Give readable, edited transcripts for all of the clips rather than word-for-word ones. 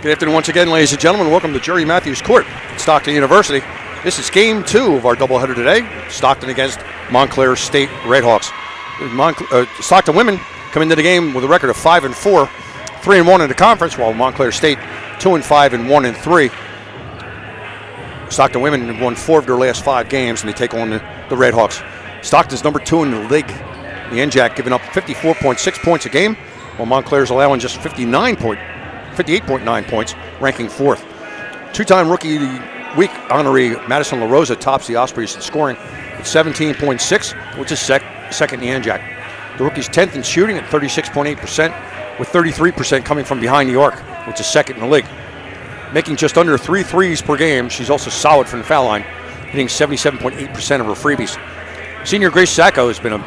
Good afternoon once again, ladies and gentlemen. Welcome to Jerry Matthews Court at Stockton University. This is game 2 of our doubleheader today. Stockton against Montclair State Redhawks. Stockton women come into the game with a record of 5-4, 3-1 in the conference, while Montclair State 2-5 and 1-3. Stockton women have won 4 of their last 5 games, and they take on the Redhawks. Stockton's number 2 in the league. The NJAC giving up 54.6 points a game, while Montclair's allowing just 58.9 points, ranking 4th. Two-time Rookie of the Week honoree Madison LaRosa tops the Ospreys in scoring at 17.6, which is second in the NJAC. The rookie's 10th in shooting at 36.8%, with 33% coming from behind the arc, which is second in the league. Making just under 3 threes per game, she's also solid from the foul line, hitting 77.8% of her freebies. Senior Grace Sacco has been a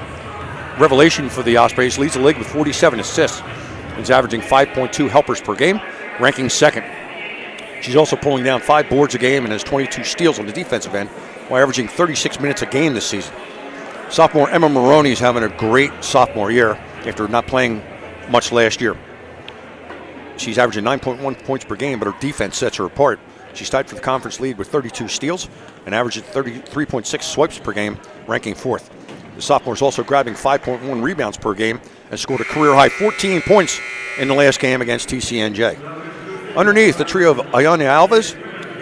revelation for the Ospreys, leads the league with 47 assists. Is averaging 5.2 helpers per game, ranking second. She's also pulling down 5 boards a game and has 22 steals on the defensive end, while averaging 36 minutes a game this season. Sophomore Emma Maroney is having a great sophomore year after not playing much last year. She's averaging 9.1 points per game, but her defense sets her apart. She's tied for the conference lead with 32 steals and averages 33.6 swipes per game, ranking 4th. The sophomore is also grabbing 5.1 rebounds per game and scored a career-high 14 points in the last game against TCNJ. Underneath, the trio of Ayana Alves,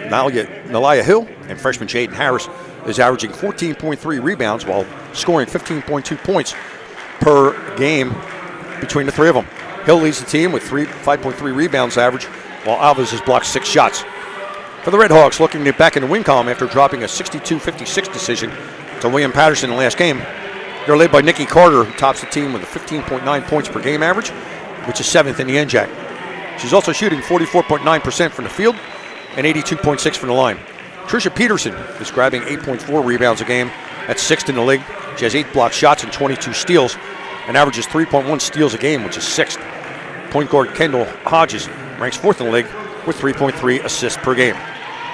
Nalia Hill, and freshman Jaden Harris is averaging 14.3 rebounds while scoring 15.2 points per game between the three of them. Hill leads the team with 5.3 rebounds average, while Alves has blocked 6 shots. For the Redhawks, looking to get back in the win column after dropping a 62-56 decision to William Patterson in the last game, they're led by Nikki Carter, who tops the team with a 15.9 points per game average, which is 7th in the NJAC. She's also shooting 44.9% from the field and 82.6% from the line. Tricia Peterson is grabbing 8.4 rebounds a game. That's 6th in the league. She has 8 blocked shots and 22 steals and averages 3.1 steals a game, which is 6th. Point guard Kendall Hodges ranks 4th in the league with 3.3 assists per game.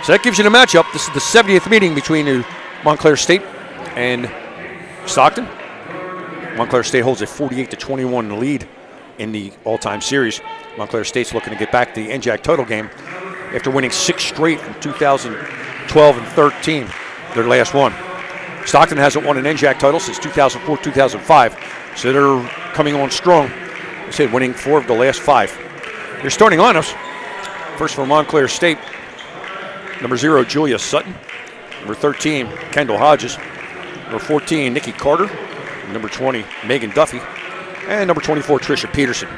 So that gives you the matchup. This is the 70th meeting between Montclair State and Stockton. Montclair State holds a 48-21 lead in the all-time series. Montclair State's looking to get back to the NJAC title game after winning 6 straight in 2012 and 13, their last one. Stockton hasn't won an NJAC title since 2004-2005, so they're coming on strong. I said winning 4 of the last 5. Their starting lineups, first for Montclair State, number 0, Julia Sutton, number 13, Kendall Hodges, number 14, Nikki Carter, number 20, Megan Duffy, and number 24, Tricia Peterson.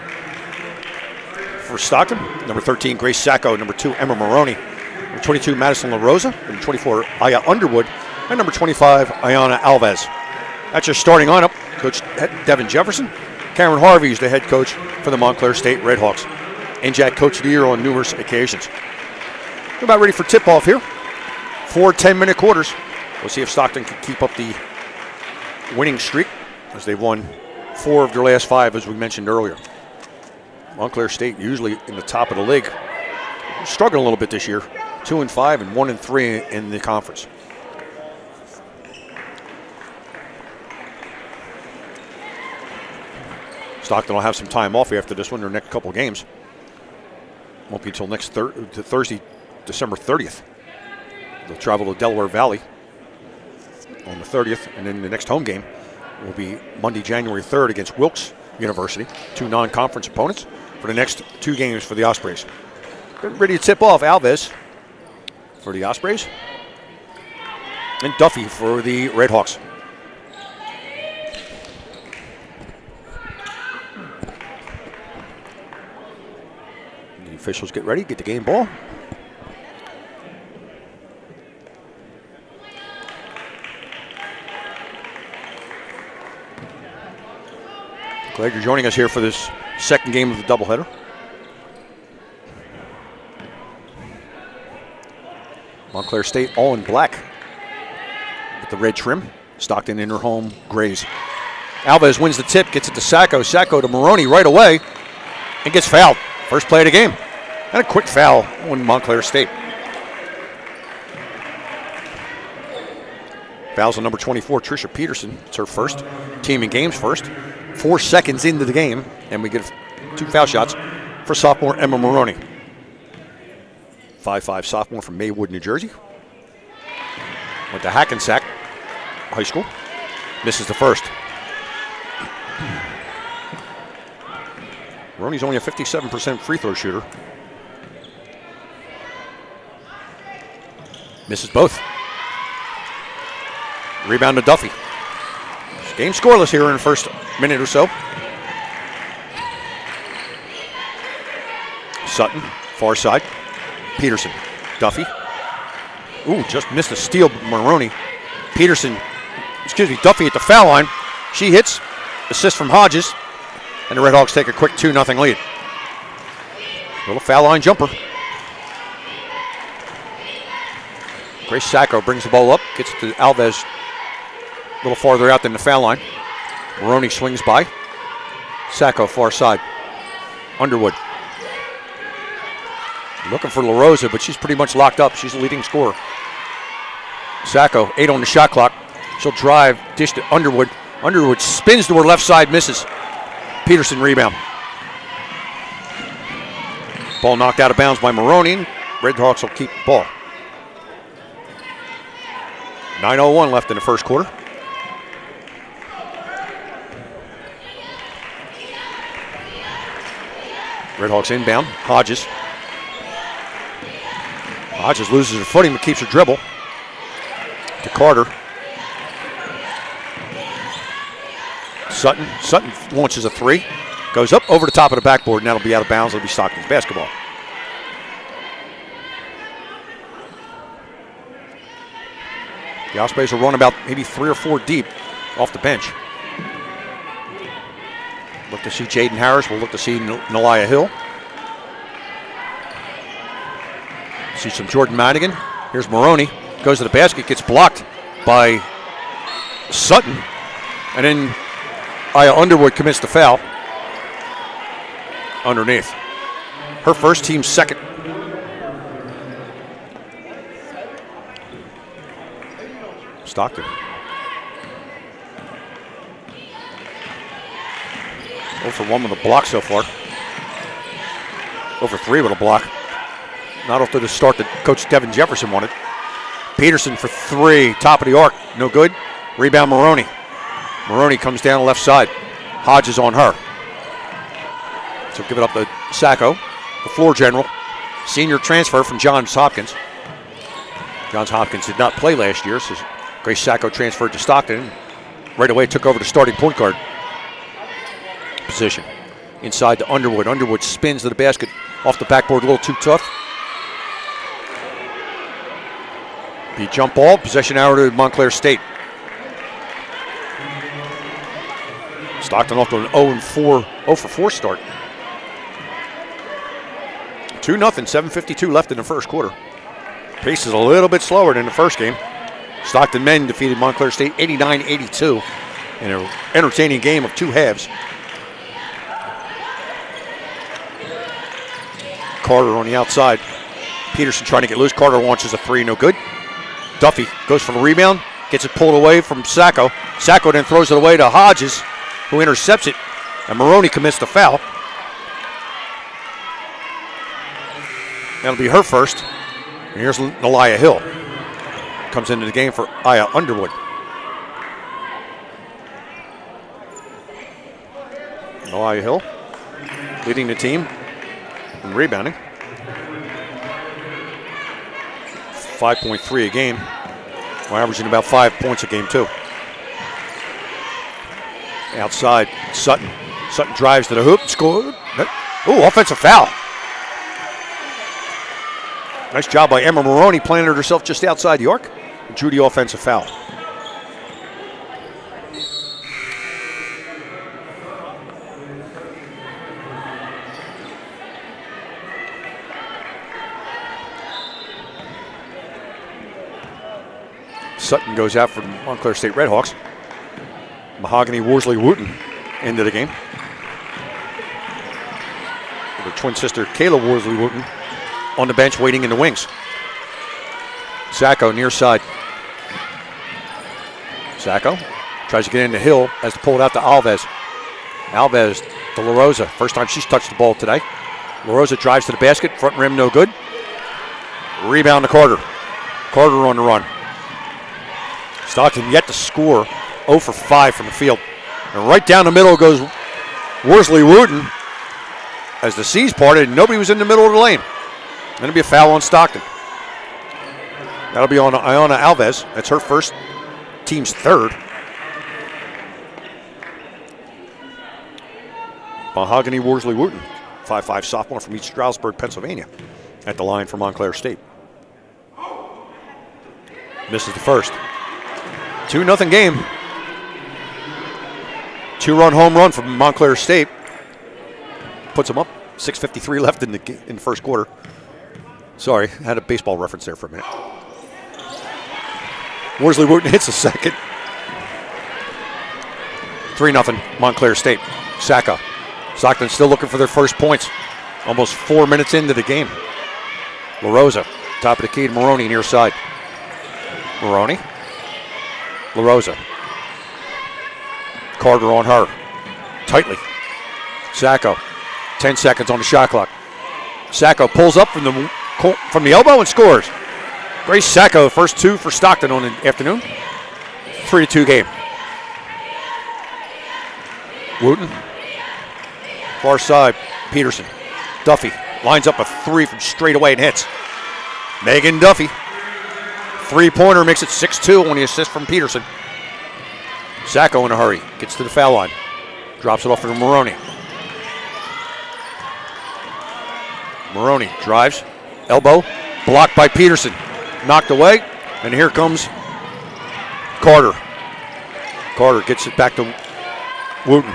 For Stockton, number 13, Grace Sacco, number 2, Emma Maroney, number 22, Madison LaRosa, number 24, Aya Underwood, and number 25, Ayana Alves. That's your starting lineup. Coach Devin Jefferson. Karen Harvey is the head coach for the Montclair State Redhawks. NJAC Coach of the Year on numerous occasions. We're about ready for tip-off here. 4 10-minute quarters. We'll see if Stockton can keep up the winning streak, as they've won 4 of their last 5, as we mentioned earlier. Montclair State usually in the top of the league. Struggling a little bit this year. 2-5 and 1-3 in the conference. Stockton will have some time off after this one, their next couple of games. Won't be until next Thursday, December 30th. They'll travel to Delaware Valley on the 30th, and then the next home game will be Monday, January 3rd against Wilkes University, 2 non-conference opponents for the next 2 games for the Ospreys. Getting ready to tip off. Alves for the Ospreys and Duffy for the Redhawks. The officials get ready, get the game ball. Glad you're joining us here for this second game of the doubleheader. Montclair State all in black with the red trim. Stockton in her home grays. Alves wins the tip, gets it to Sacco. Sacco to Maroney right away and gets fouled. First play of the game. And a quick foul on Montclair State. Fouls on number 24, Tricia Peterson. It's her first. Team in games first. 4 seconds into the game, and we get 2 foul shots for sophomore Emma Maroney. 5'5" sophomore from Maywood, New Jersey. Went to Hackensack High School. Misses the first. Maroney's only a 57% free throw shooter. Misses both. Rebound to Duffy. Game scoreless here in the first minute or so. Sutton, far side. Peterson, Duffy. Ooh, just missed a steal, Maroney. Duffy at the foul line. She hits. Assist from Hodges. And the Redhawks take a quick 2-0 lead. Little foul line jumper. Grace Sacco brings the ball up, gets it to Alves a little farther out than the foul line. Maroney swings by. Sacco far side. Underwood. Looking for La Rosa, but she's pretty much locked up. She's the leading scorer. Sacco, 8 on the shot clock. She'll drive, dish to Underwood. Underwood spins to her left side, misses. Peterson rebound. Ball knocked out of bounds by Maroney. Redhawks will keep the ball. 9:01 left in the first quarter. Redhawks inbound. Hodges. Hodges loses her footing but keeps her dribble. To Carter. Sutton. Sutton launches a three. Goes up over the top of the backboard, and that'll be out of bounds. It'll be Stockton's basketball. The Ospreys will run about maybe 3 or 4 deep off the bench. Look to see Jaden Harris. We'll look to see Nalia Hill. See some Jordan Madigan. Here's Maroney. Goes to the basket, gets blocked by Sutton. And then Aya Underwood commits the foul. Underneath. Her first, team second. Stockton. 0 for 1 with a block so far. 0 for 3 with a block. Not off to the start that Coach Devin Jefferson wanted. Peterson for 3, top of the arc, no good. Rebound Maroney. Maroney comes down the left side. Hodges on her. So give it up to Sacco, the floor general. Senior transfer from Johns Hopkins. Johns Hopkins did not play last year, so Grace Sacco transferred to Stockton. Right away took over the starting point guard position. Inside to Underwood. Underwood spins to the basket off the backboard, a little too tough. Be jump ball, possession arrow to Montclair State. Stockton off to an 0 for 4 start. 2-0, 7:52 left in the first quarter. Pace is a little bit slower than the first game. Stockton men defeated Montclair State 89-82 in an entertaining game of 2 halves. Carter on the outside. Peterson trying to get loose. Carter launches a 3, no good. Duffy goes for the rebound, gets it pulled away from Sacco. Sacco then throws it away to Hodges, who intercepts it, and Maroney commits the foul. That'll be her first. And here's Nalia Hill. Comes into the game for Aya Underwood. Nalia Hill leading the team in rebounding. 5.3 a game. We're averaging about 5 points a game, too. Outside, Sutton. Sutton drives to the hoop, scored. Ooh, offensive foul. Nice job by Emma Maroney, planted herself just outside the arc. Drew the offensive foul. Sutton goes out for the Montclair State Redhawks. Mahogany Worsley-Wooten into the game. The twin sister Kayla Worsley-Wooten on the bench waiting in the wings. Sacco near side. Sacco tries to get into Hill, has to pull it out to Alves. Alves to La Rosa. First time she's touched the ball today. La Rosa drives to the basket, front rim no good. Rebound to Carter. Carter on the run. Stockton yet to score. 0 for 5 from the field. And right down the middle goes Worsley Wooten. As the C's parted, nobody was in the middle of the lane. Going to be a foul on Stockton. That'll be on Iona Alves. That's her first, team's third. Mahogany Worsley Wooten, 5'5" sophomore from East Stroudsburg, Pennsylvania, at the line for Montclair State. Misses the first. 2-0 game. 2-run home run from Montclair State. Puts them up. 6:53 left in the first quarter. Sorry, had a baseball reference there for a minute. Worsley Wooten hits the second. 3-0 Montclair State. Sacco. Stockton still looking for their first points. Almost 4 minutes into the game. LaRosa, top of the key to Maroney, near side. Maroney. LaRosa. Carter on her. Tightly. Sacco. 10 seconds on the shot clock. Sacco pulls up from the elbow and scores. Grace Sacco, first 2 for Stockton on the afternoon. 3-2 game. Wooten. Far side, Peterson. Duffy lines up a 3 from straight away and hits. Megan Duffy. 3-pointer makes it 6-2 on the assist from Peterson. Sacco in a hurry. Gets to the foul line. Drops it off to Maroney. Maroney drives. Elbow. Blocked by Peterson. Knocked away. And here comes Carter. Carter gets it back to Wooten.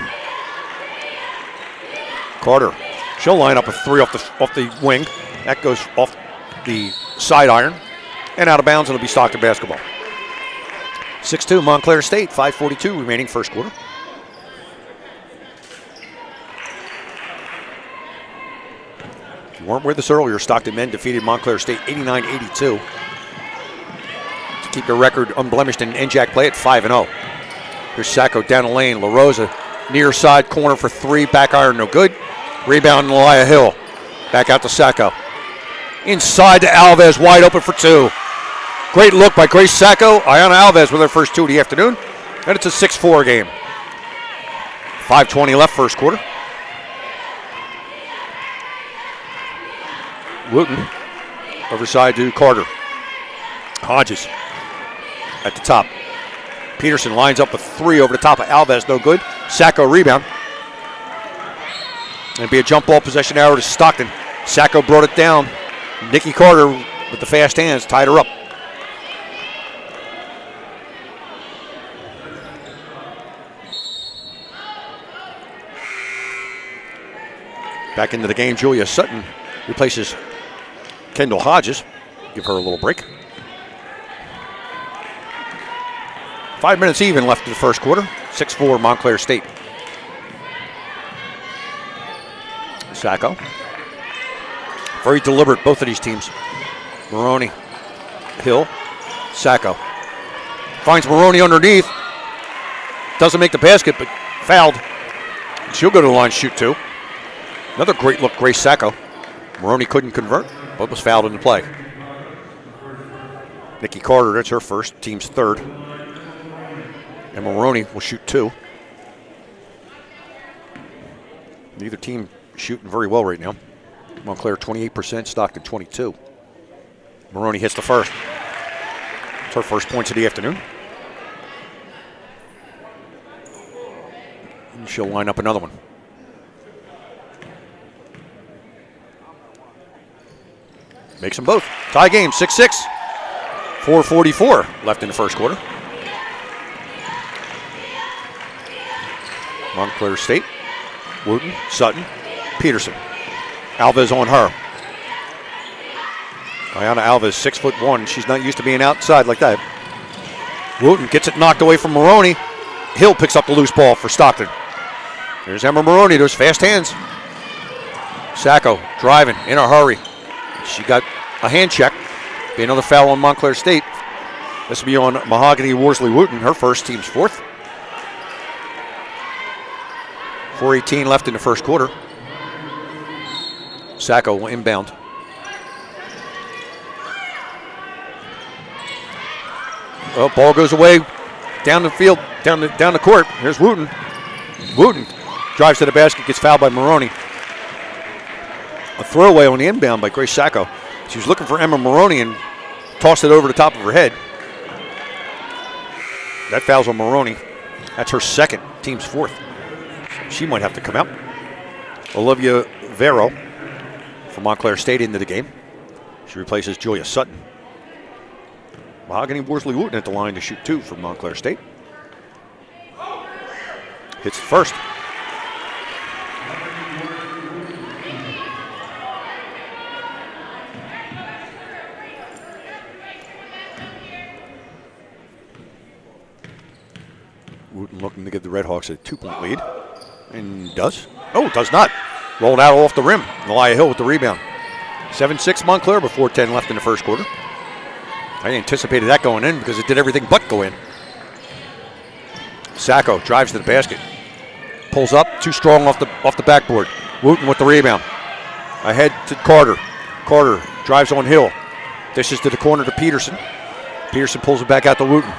Carter. She'll line up a 3 off the wing. That goes off the side iron. And out of bounds. It'll be Stockton basketball. 6-2 Montclair State. 5:42 remaining first quarter. If you weren't with us earlier, Stockton men defeated Montclair State 89-82 to keep their record unblemished in NJAC play at 5-0. Here's Sacco down the lane. LaRosa near side corner for 3. Back iron no good. Rebound Elia Hill. Back out to Sacco. Inside to Alves, wide open for 2. Great look by Grace Sacco. Iona Alves with her first 2 of the afternoon. And it's a 6-4 game. 5:20 left first quarter. Wooten. Overside to Carter. Hodges at the top. Peterson lines up a 3 over the top of Alves. No good. Sacco rebound. And it'd be a jump ball possession arrow to Stockton. Sacco brought it down. Nikki Carter with the fast hands tied her up. Back into the game, Julia Sutton replaces Kendall Hodges. Give her a little break. 5 minutes even left in the first quarter. 6-4 Montclair State. Sacco. Very deliberate, both of these teams. Maroney. Hill. Sacco. Finds Maroney underneath. Doesn't make the basket, but fouled. She'll go to the line, shoot 2. Another great look, Grace Sacco. Maroney couldn't convert, but was fouled in the play. Nikki Carter, that's her first, team's third. And Maroney will shoot 2. Neither team shooting very well right now. Montclair 28%, Stockton 22. Maroney hits the first. It's her first points of the afternoon. And she'll line up another one. Makes them both. Tie game, 6-6. 4:44 left in the first quarter. Montclair State. Wooten, Sutton, Peterson. Alves on her. Iona Alves, 6'1". She's not used to being outside like that. Wooten gets it knocked away from Maroney. Hill picks up the loose ball for Stockton. There's Emma Maroney, those fast hands. Sacco driving in a hurry. She got a hand check. Be another foul on Montclair State. This will be on Mahogany Worsley Wooten, her first, team's 4th. 4:18 left in the first quarter. Sacco will inbound. Oh, ball goes away down the field, down the court. Here's Wooten. Wooten drives to the basket, gets fouled by Maroney. A throwaway on the inbound by Grace Sacco. She was looking for Emma Maroney and tossed it over the top of her head. That fouls on Maroney. That's her second, team's fourth. She might have to come out. Olivia Vero from Montclair State into the game. She replaces Julia Sutton. Mahogany Worsley Wooten at the line to shoot 2 from Montclair State. Hits the first. Wooten looking to give the Redhawks a 2-point lead. And does. Oh, does not. Rolled out off the rim. Malaya Hill with the rebound. 7-6 Montclair before 10 left in the first quarter. I anticipated that going in because it did everything but go in. Sacco drives to the basket. Pulls up, too strong off the backboard. Wooten with the rebound. Ahead to Carter. Carter drives on Hill. Dishes to the corner to Peterson. Peterson pulls it back out to Wooten.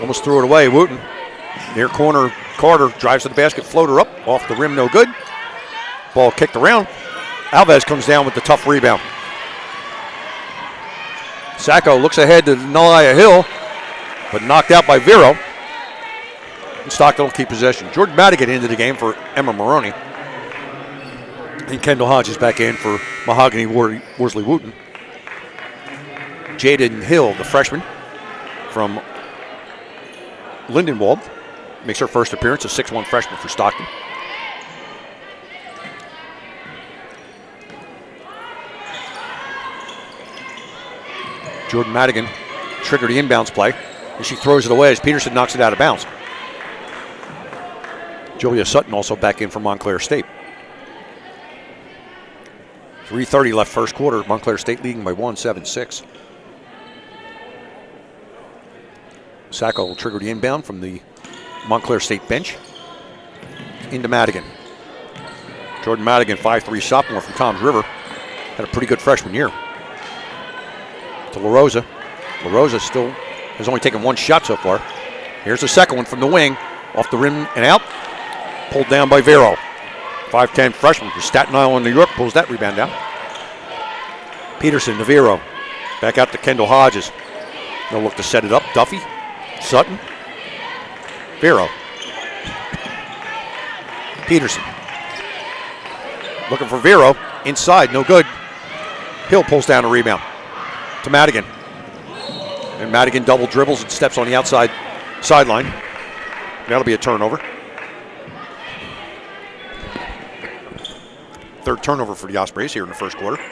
Almost threw it away. Wooten. Near corner, Carter drives to the basket. Floater up. Off the rim, no good. Ball kicked around. Alves comes down with the tough rebound. Sacco looks ahead to Malaya Hill, but knocked out by Vero. And Stockton will keep possession. Jordan Madigan into the game for Emma Maroney. And Kendall Hodges back in for Mahogany Worsley Wooten. Jaden Hill, the freshman from Lindenwold, makes her first appearance, a 6'1 freshman for Stockton. Jordan Madigan triggered the inbounds play, and she throws it away as Peterson knocks it out of bounds. Julia Sutton also back in from Montclair State. 3:30 left first quarter. Montclair State leading by 1, 7-6. Sacco will trigger the inbound from the Montclair State bench into Madigan. Jordan Madigan, 5'3 sophomore from Toms River, had a pretty good freshman year. To LaRosa. LaRosa still has only taken one shot so far. Here's the second one from the wing, off the rim and out. Pulled down by Vero. 5'10 freshman from Staten Island, New York, pulls that rebound down. Peterson to Vero. Back out to Kendall Hodges. They'll look to set it up. Duffy, Sutton, Vero. Peterson. Looking for Vero. Inside, no good. Hill pulls down a rebound to Madigan. And Madigan double dribbles and steps on the outside sideline. That'll be a turnover. Third turnover for the Ospreys here in the first quarter.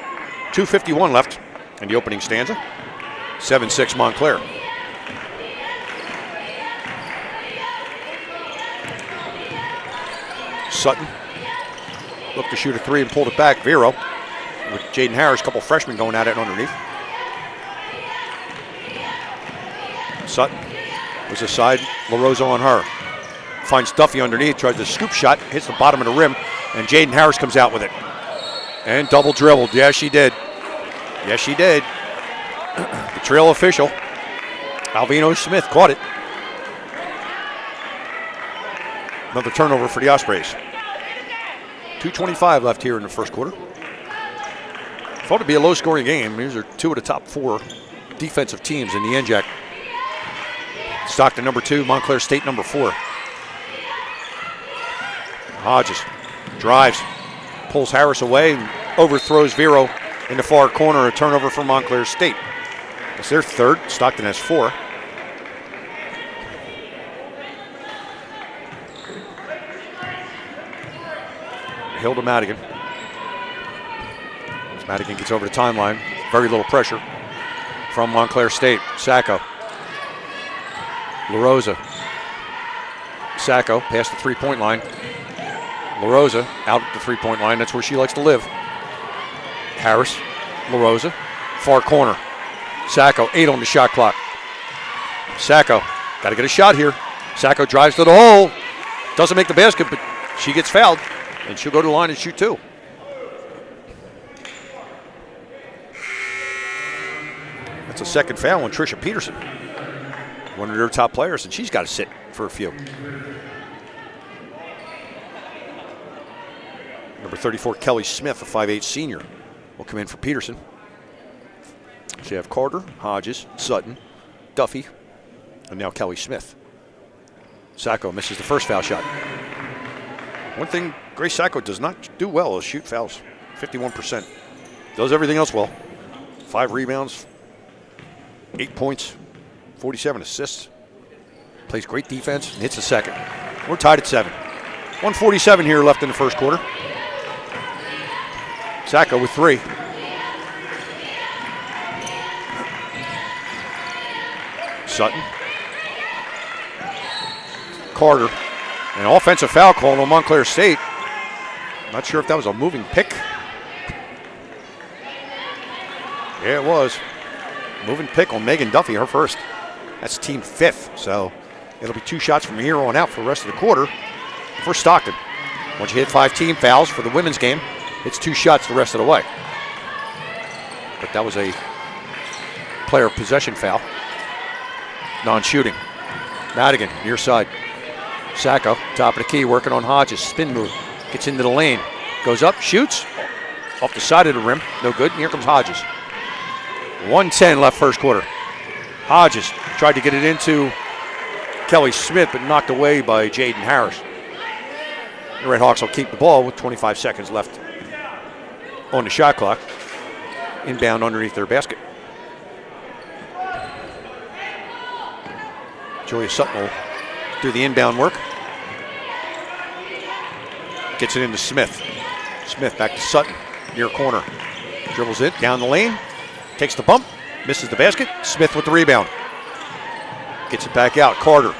2:51 left in the opening stanza. 7-6 Montclair. Sutton looked to shoot a 3 and pulled it back. Vero with Jaden Harris, a couple freshmen going at it underneath. Sutton was aside, LaRosa on her. Finds Duffy underneath, tries a scoop shot, hits the bottom of the rim, and Jaden Harris comes out with it. And double dribbled. Yes, she did. Yes, she did. The trail official, Alvino Smith, caught it. Another turnover for the Ospreys. 2:25 left here in the first quarter. Thought it'd be a low-scoring game. These are two of the top 4 defensive teams in the NJAC. Stockton number 2, Montclair State number 4. Hodges drives, pulls Harris away, and overthrows Vero in the far corner. A turnover for Montclair State. It's their third. Stockton has 4. Hill to Madigan. As Madigan gets over the timeline, very little pressure from Montclair State. Sacco. LaRosa. Sacco past the 3-point line. LaRosa out at the 3-point line. That's where she likes to live. Harris, LaRosa, far corner. Sacco, 8 on the shot clock. Sacco, got to get a shot here. Sacco drives to the hole. Doesn't make the basket, but she gets fouled, and she'll go to the line and shoot 2. That's a second foul on Tricia Peterson, one of their top players, and she's got to sit for a few. Number 34, Kelly Smith, a 5'8 senior, will come in for Peterson. So you have Carter, Hodges, Sutton, Duffy, and now Kelly Smith. Sacco misses the first foul shot. One thing Grace Sacco does not do well is shoot fouls, 51%. Does everything else well. 5 rebounds, 8 points, 47 assists. Plays great defense and hits the second. We're tied at 7. 1:47 here left in the first quarter. Sacco with 3. Sutton. Carter. An offensive foul call on Montclair State. Not sure if that was a moving pick. Yeah, it was. Moving pick on Megan Duffy, her first. That's team 5th, so it'll be 2 shots from here on out for the rest of the quarter for Stockton. Once you hit 5 team fouls for the women's game, it's 2 shots the rest of the way. But that was a player possession foul. Non-shooting. Madigan, near side. Sacco, top of the key, working on Hodges. Spin move. Gets into the lane. Goes up, shoots. Off the side of the rim. No good. And here comes Hodges. 1:10 left first quarter. Hodges tried to get it into Kelly Smith, but knocked away by Jaden Harris. The Red Hawks will keep the ball with 25 seconds left on the shot clock. Inbound underneath their basket. Julia Sutton will do the inbound work. Gets it into Smith. Smith back to Sutton, near corner. Dribbles it down the lane. Takes the bump, misses the basket. Smith with the rebound. Gets it back out. Carter.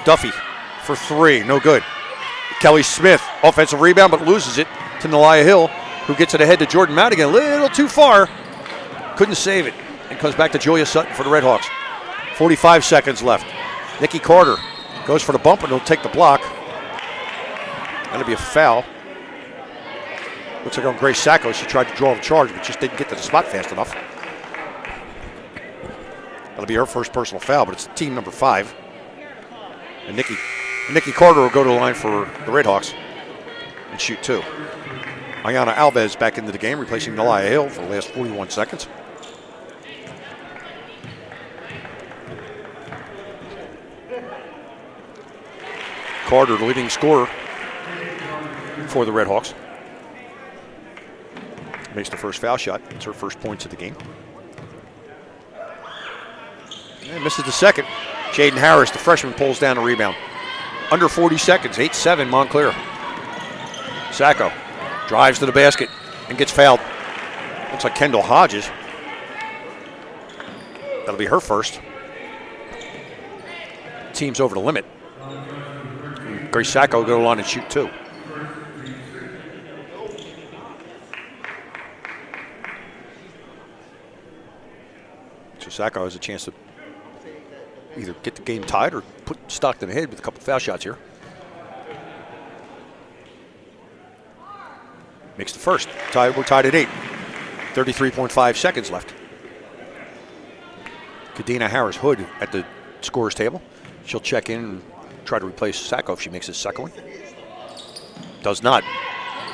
Duffy for 3, no good. Kelly Smith, offensive rebound, but loses it to Nelia Hill, who gets it ahead to Jordan Madigan. A little too far. Couldn't save it. And comes back to Julia Sutton for the Red Hawks. 45 seconds left. Nikki Carter goes for the bump and he'll take the block. That'll be a foul. Looks like on Grace Sacco, she tried to draw the charge, but just didn't get to the spot fast enough. That'll be her first personal foul, but it's team number 5. And Nikki Carter will go to the line for the Red Hawks and shoot 2. Ayana Alves back into the game, replacing Nelia Hill for the last 41 seconds. Carter, the leading scorer for the Red Hawks. Makes the first foul shot. It's her first points of the game. And misses the second. Jaden Harris, the freshman, pulls down a rebound. Under 40 seconds, 8-7 Montclair. Sacco drives to the basket and gets fouled. Looks like Kendall Hodges. That'll be her first. Team's over the limit. Grace Sacco will go to the line and shoot 2. So Sacco has a chance to either get the game tied or put Stockton ahead with a couple of foul shots here. Makes the first. We're tied at 8. 33.5 seconds left. Kadena Harris-Hood at the scorer's table. She'll check in and try to replace Sacco if she makes his second one. Does not.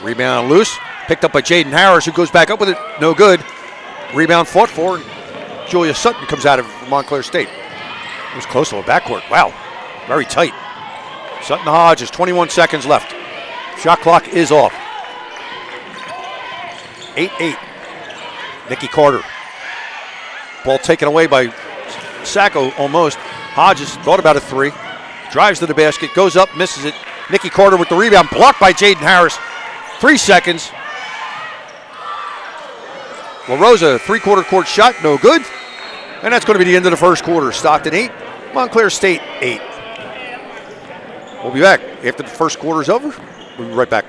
Rebound loose. Picked up by Jaden Harris, who goes back up with it. No good. Rebound fought for. And Julia Sutton comes out of Montclair State. It was close to a backcourt. Wow. Very tight. Sutton Hodges, 21 seconds left. Shot clock is off. 8-8. Nikki Carter. Ball taken away by Sacco almost. Hodges thought about a 3. Drives to the basket, goes up, misses it. Nikki Carter with the rebound, blocked by Jaden Harris. 3 seconds. LaRosa, 3-quarter court shot, no good. And that's going to be the end of the first quarter. Stockton 8, Montclair State 8. We'll be back after the first quarter is over. We'll be right back.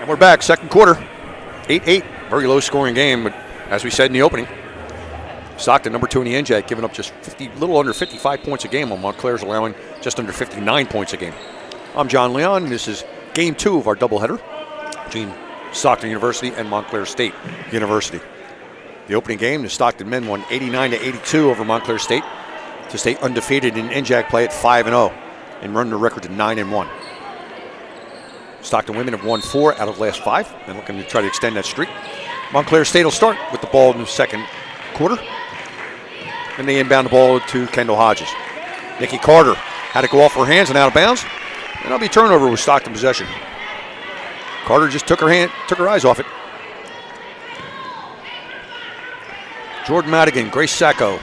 We're back, second quarter, 8-8. Very low scoring game, but as we said in the opening, Stockton, number 2 in the NJAC, giving up just little under 55 points a game, while Montclair's allowing just under 59 points a game. I'm John Leon, and this is game 2 of our doubleheader between Stockton University and Montclair State University. The opening game, the Stockton men won 89-82 over Montclair State to stay undefeated in NJAC play at 5-0 and run their record to 9-1. Stockton women have won 4 out of the last 5 and looking to try to extend that streak. Montclair State will start with the ball in the second quarter. And they inbound the ball to Kendall Hodges. Nikki Carter had it go off her hands and out of bounds. And that'll be turnover with Stockton possession. Carter just took her eyes off it. Jordan Madigan, Grace Sacco,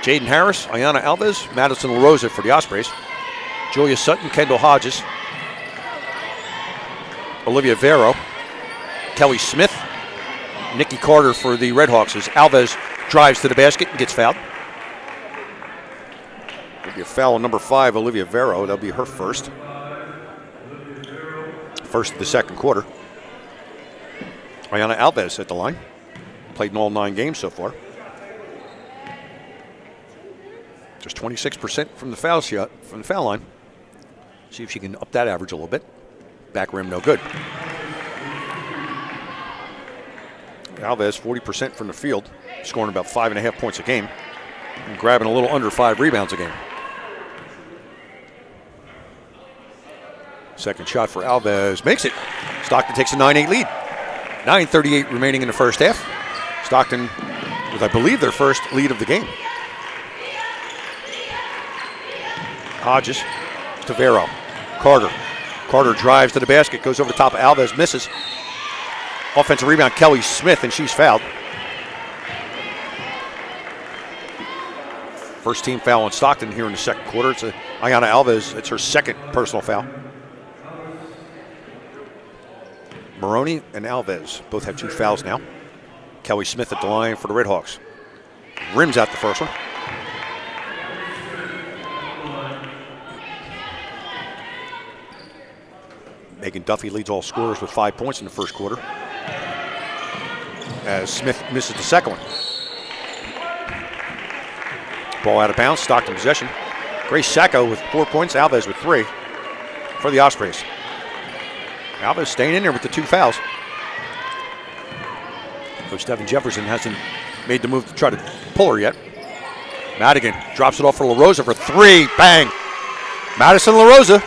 Jaden Harris, Ayana Alves, Madison LaRosa for the Ospreys. Julia Sutton, Kendall Hodges, Olivia Vero, Kelly Smith, Nikki Carter for the Redhawks as Alves drives to the basket and gets fouled. There'll be a foul on number 5, Olivia Vero. That'll be her first. First of the second quarter. Ayana Alves at the line. Played in all 9 games so far. Just 26% from the foul shot, from the foul line. See if she can up that average a little bit. Back rim, no good. Alves, 40% from the field, scoring about 5.5 points a game and grabbing a little under 5 rebounds a game. Second shot for Alves, makes it. Stockton takes a 9-8 lead. 9:38 remaining in the first half. Stockton with, I believe, their first lead of the game. Hodges to Vero. Carter drives to the basket, goes over the top of Alves, misses. Offensive rebound, Kelly Smith, and she's fouled. First team foul on Stockton here in the second quarter. It's Ayana Alves. It's her second personal foul. Maroney and Alves both have 2 fouls now. Kelly Smith at the line for the Redhawks. Rims out the first one. Megan Duffy leads all scorers with 5 points in the first quarter, as Smith misses the second one. Ball out of bounds, Stockton possession. Grace Sacco with 4 points, Alves with 3 for the Ospreys. Alves staying in there with the 2 fouls. Coach Devin Jefferson hasn't made the move to try to pull her yet. Madigan drops it off for LaRosa for 3, bang! Madison LaRosa,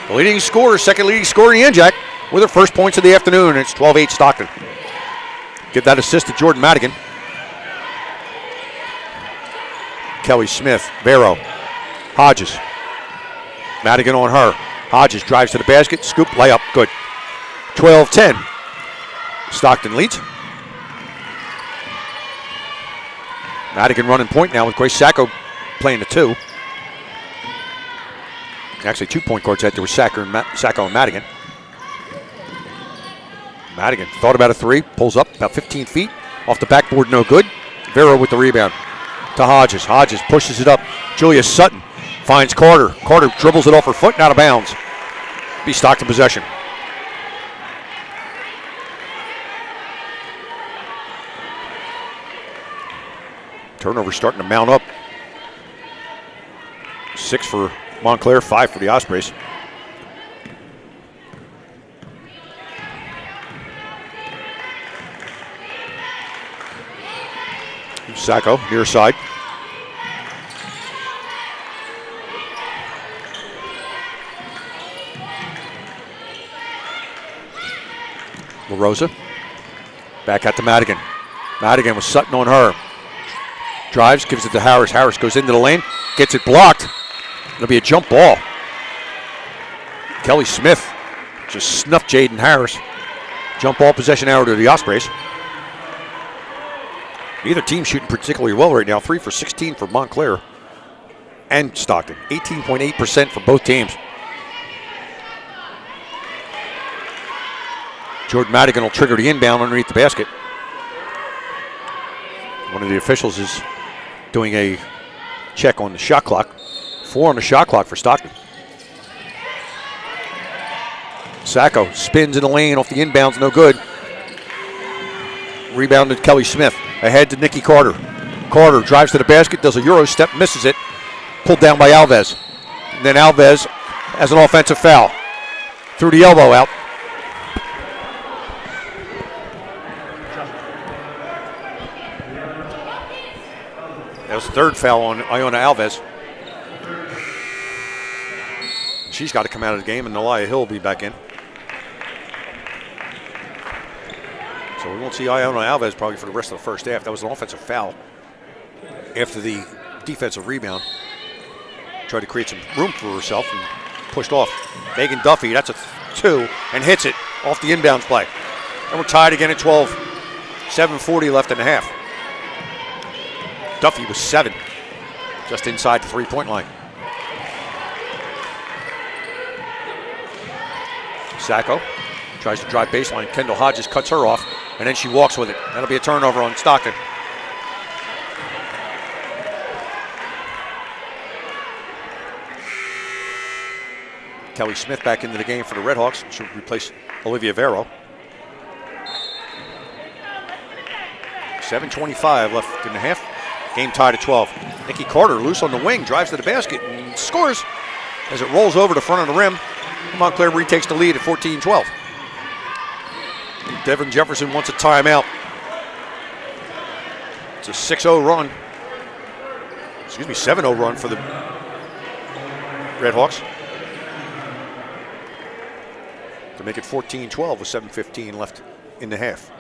the leading scorer, second leading scorer in the NJAC, with her first points of the afternoon. It's 12-8 Stockton. Give that assist to Jordan Madigan. Kelly Smith, Vero, Hodges. Madigan on her. Hodges drives to the basket, scoop, layup, good. 12-10. Stockton leads. Madigan running point now with Grace Sacco playing the 2. Actually, 2 point guards out there with Sacco and Madigan. Madigan thought about a 3, pulls up about 15 feet. Off the backboard, no good. Vero with the rebound to Hodges. Hodges pushes it up. Julia Sutton finds Carter. Carter dribbles it off her foot and out of bounds. Be Stockton possession. Turnover starting to mount up. 6 for Montclair, 5 for the Ospreys. Sacco, near side. LaRosa. Back out to Madigan. Madigan with Sutton on her. Drives, gives it to Harris. Harris goes into the lane, gets it blocked. It'll be a jump ball. Kelly Smith just snuffed Jaden Harris. Jump ball possession arrow to the Ospreys. Neither team shooting particularly well right now. 3 for 16 for Montclair and Stockton. 18.8% for both teams. Jordan Madigan will trigger the inbound underneath the basket. One of the officials is doing a check on the shot clock. 4 on the shot clock for Stockton. Sacco spins in the lane off the inbounds, no good. Rebounded Kelly Smith. Ahead to Nikki Carter. Carter drives to the basket, does a Euro step, misses it. Pulled down by Alves. And then Alves has an offensive foul. Threw the elbow out. That was the third foul on Iona Alves. She's got to come out of the game, and Nelia Hill will be back in. So we won't see Iona Alves probably for the rest of the first half. That was an offensive foul after the defensive rebound. Tried to create some room for herself and pushed off. Megan Duffy, that's a 2, and hits it off the inbounds play. And we're tied again at 12. 7:40 left in the half. Duffy was 7, just inside the three-point line. Sacco tries to drive baseline. Kendall Hodges cuts her off, and then she walks with it. That'll be a turnover on Stockton. Kelly Smith back into the game for the Redhawks. She'll replace Olivia Vero. 7:25 left in the half. Game tied at 12. Nikki Carter loose on the wing, drives to the basket and scores as it rolls over the front of the rim. Montclair retakes the lead at 14-12. Devin Jefferson wants a timeout. It's a 6-0 run. 7-0 run for the Redhawks. To make it 14-12 with 7:15 left in the half.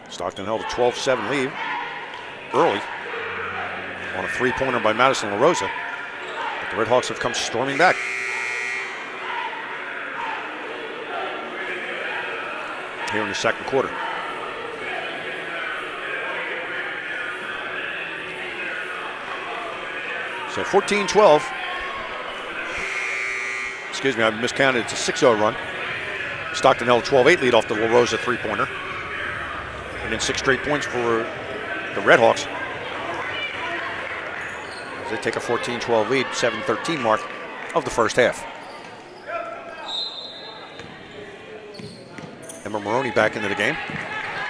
Stockton held a 12-7 lead early on a three-pointer by Madison LaRosa. But the Redhawks have come storming back. Here in the second quarter. So 14-12. Excuse me, I miscounted. It's a 6-0 run. Stockton held a 12-8 lead off the LaRosa three-pointer. And then 6 straight points for the Redhawks. As they take a 14-12 lead, 7:13 mark of the first half. Emma Maroney back into the game.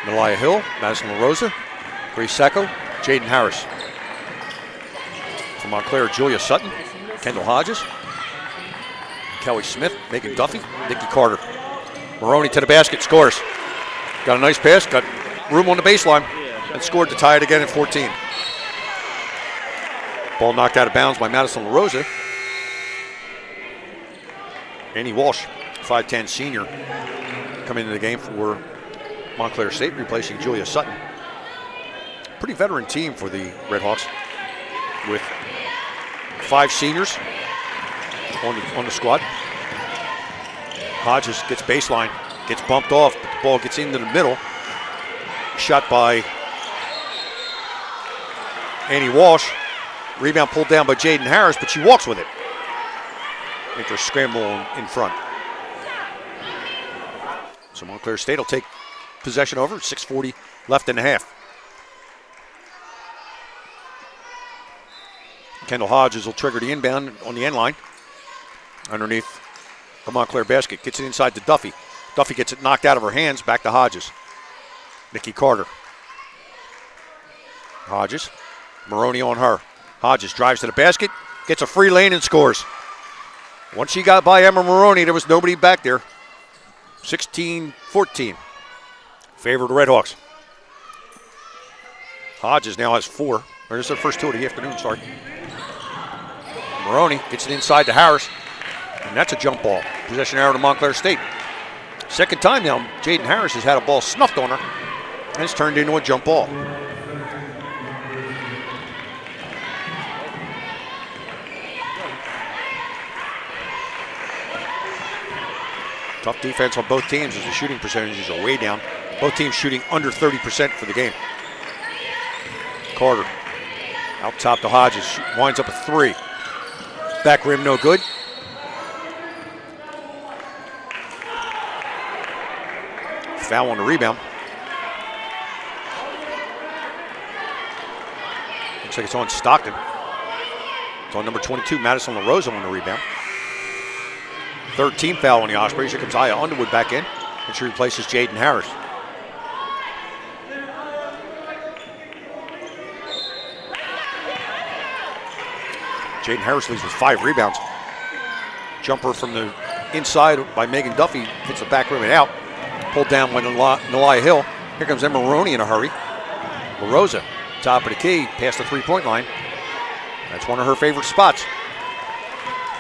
Nelia Hill, Madison LaRosa, Grace Sacco, Jaden Harris. From Montclair, Julia Sutton, Kendall Hodges, Kelly Smith, Megan Duffy, Nikki Carter. Maroney to the basket, scores. Got a nice pass, got room on the baseline, and scored to tie it again at 14. Ball knocked out of bounds by Madison LaRosa. Annie Walsh, 5'10 senior, coming into the game for Montclair State, replacing Julia Sutton. Pretty veteran team for the Redhawks, with 5 seniors on the squad. Hodges gets baseline, gets bumped off, but the ball gets into the middle. Shot by Annie Walsh. Rebound pulled down by Jaden Harris, but she walks with it. After a scramble in front. So Montclair State will take possession over. 6:40 left in the half. Kendall Hodges will trigger the inbound on the end line. Underneath the Montclair basket. Gets it inside to Duffy. Duffy gets it knocked out of her hands. Back to Hodges. Nikki Carter. Hodges. Maroney on her. Hodges drives to the basket. Gets a free lane and scores. Once she got by Emma Maroney, there was nobody back there. 16-14. Favor of the Redhawks. Hodges now has 4. Or this is their first 2 of the afternoon, sorry. Maroney gets it inside to Harris. And that's a jump ball. Possession arrow to Montclair State. Second time now, Jaden Harris has had a ball snuffed on her. And it's turned into a jump ball. Tough defense on both teams as the shooting percentages are way down. Both teams shooting under 30% for the game. Carter out top to Hodges, winds up a 3. Back rim no good. Foul on the rebound. Looks like it's on Stockton. It's on number 22, Madison LaRosa on the rebound. Third team foul on the Ospreys. Here comes Aya Underwood back in, and she replaces Jaden Harris. Jaden Harris leads with 5 rebounds. Jumper from the inside by Megan Duffy, hits the back rim and out. Pulled down by Nalia Hill. Here comes Emma Maroney in a hurry. LaRosa, top of the key, past the three-point line. That's one of her favorite spots.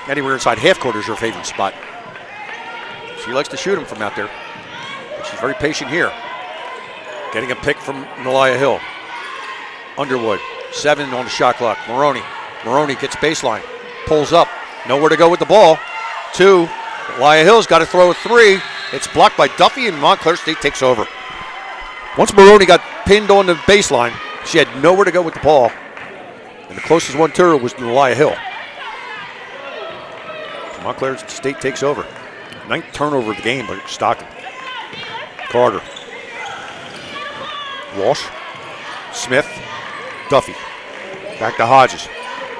Anywhere inside half court is her favorite spot. She likes to shoot them from out there. But she's very patient here. Getting a pick from Nalia Hill. Underwood, 7 on the shot clock. Maroney gets baseline, pulls up, nowhere to go with the ball. 2, Nalia Hill's got to throw a 3. It's blocked by Duffy, and Montclair State takes over. Once Maroney got pinned on the baseline, she had nowhere to go with the ball. And the closest one to her was Nalia Hill. So Montclair State takes over. 9th turnover of the game by Stockton. Carter. Walsh. Smith. Duffy. Back to Hodges.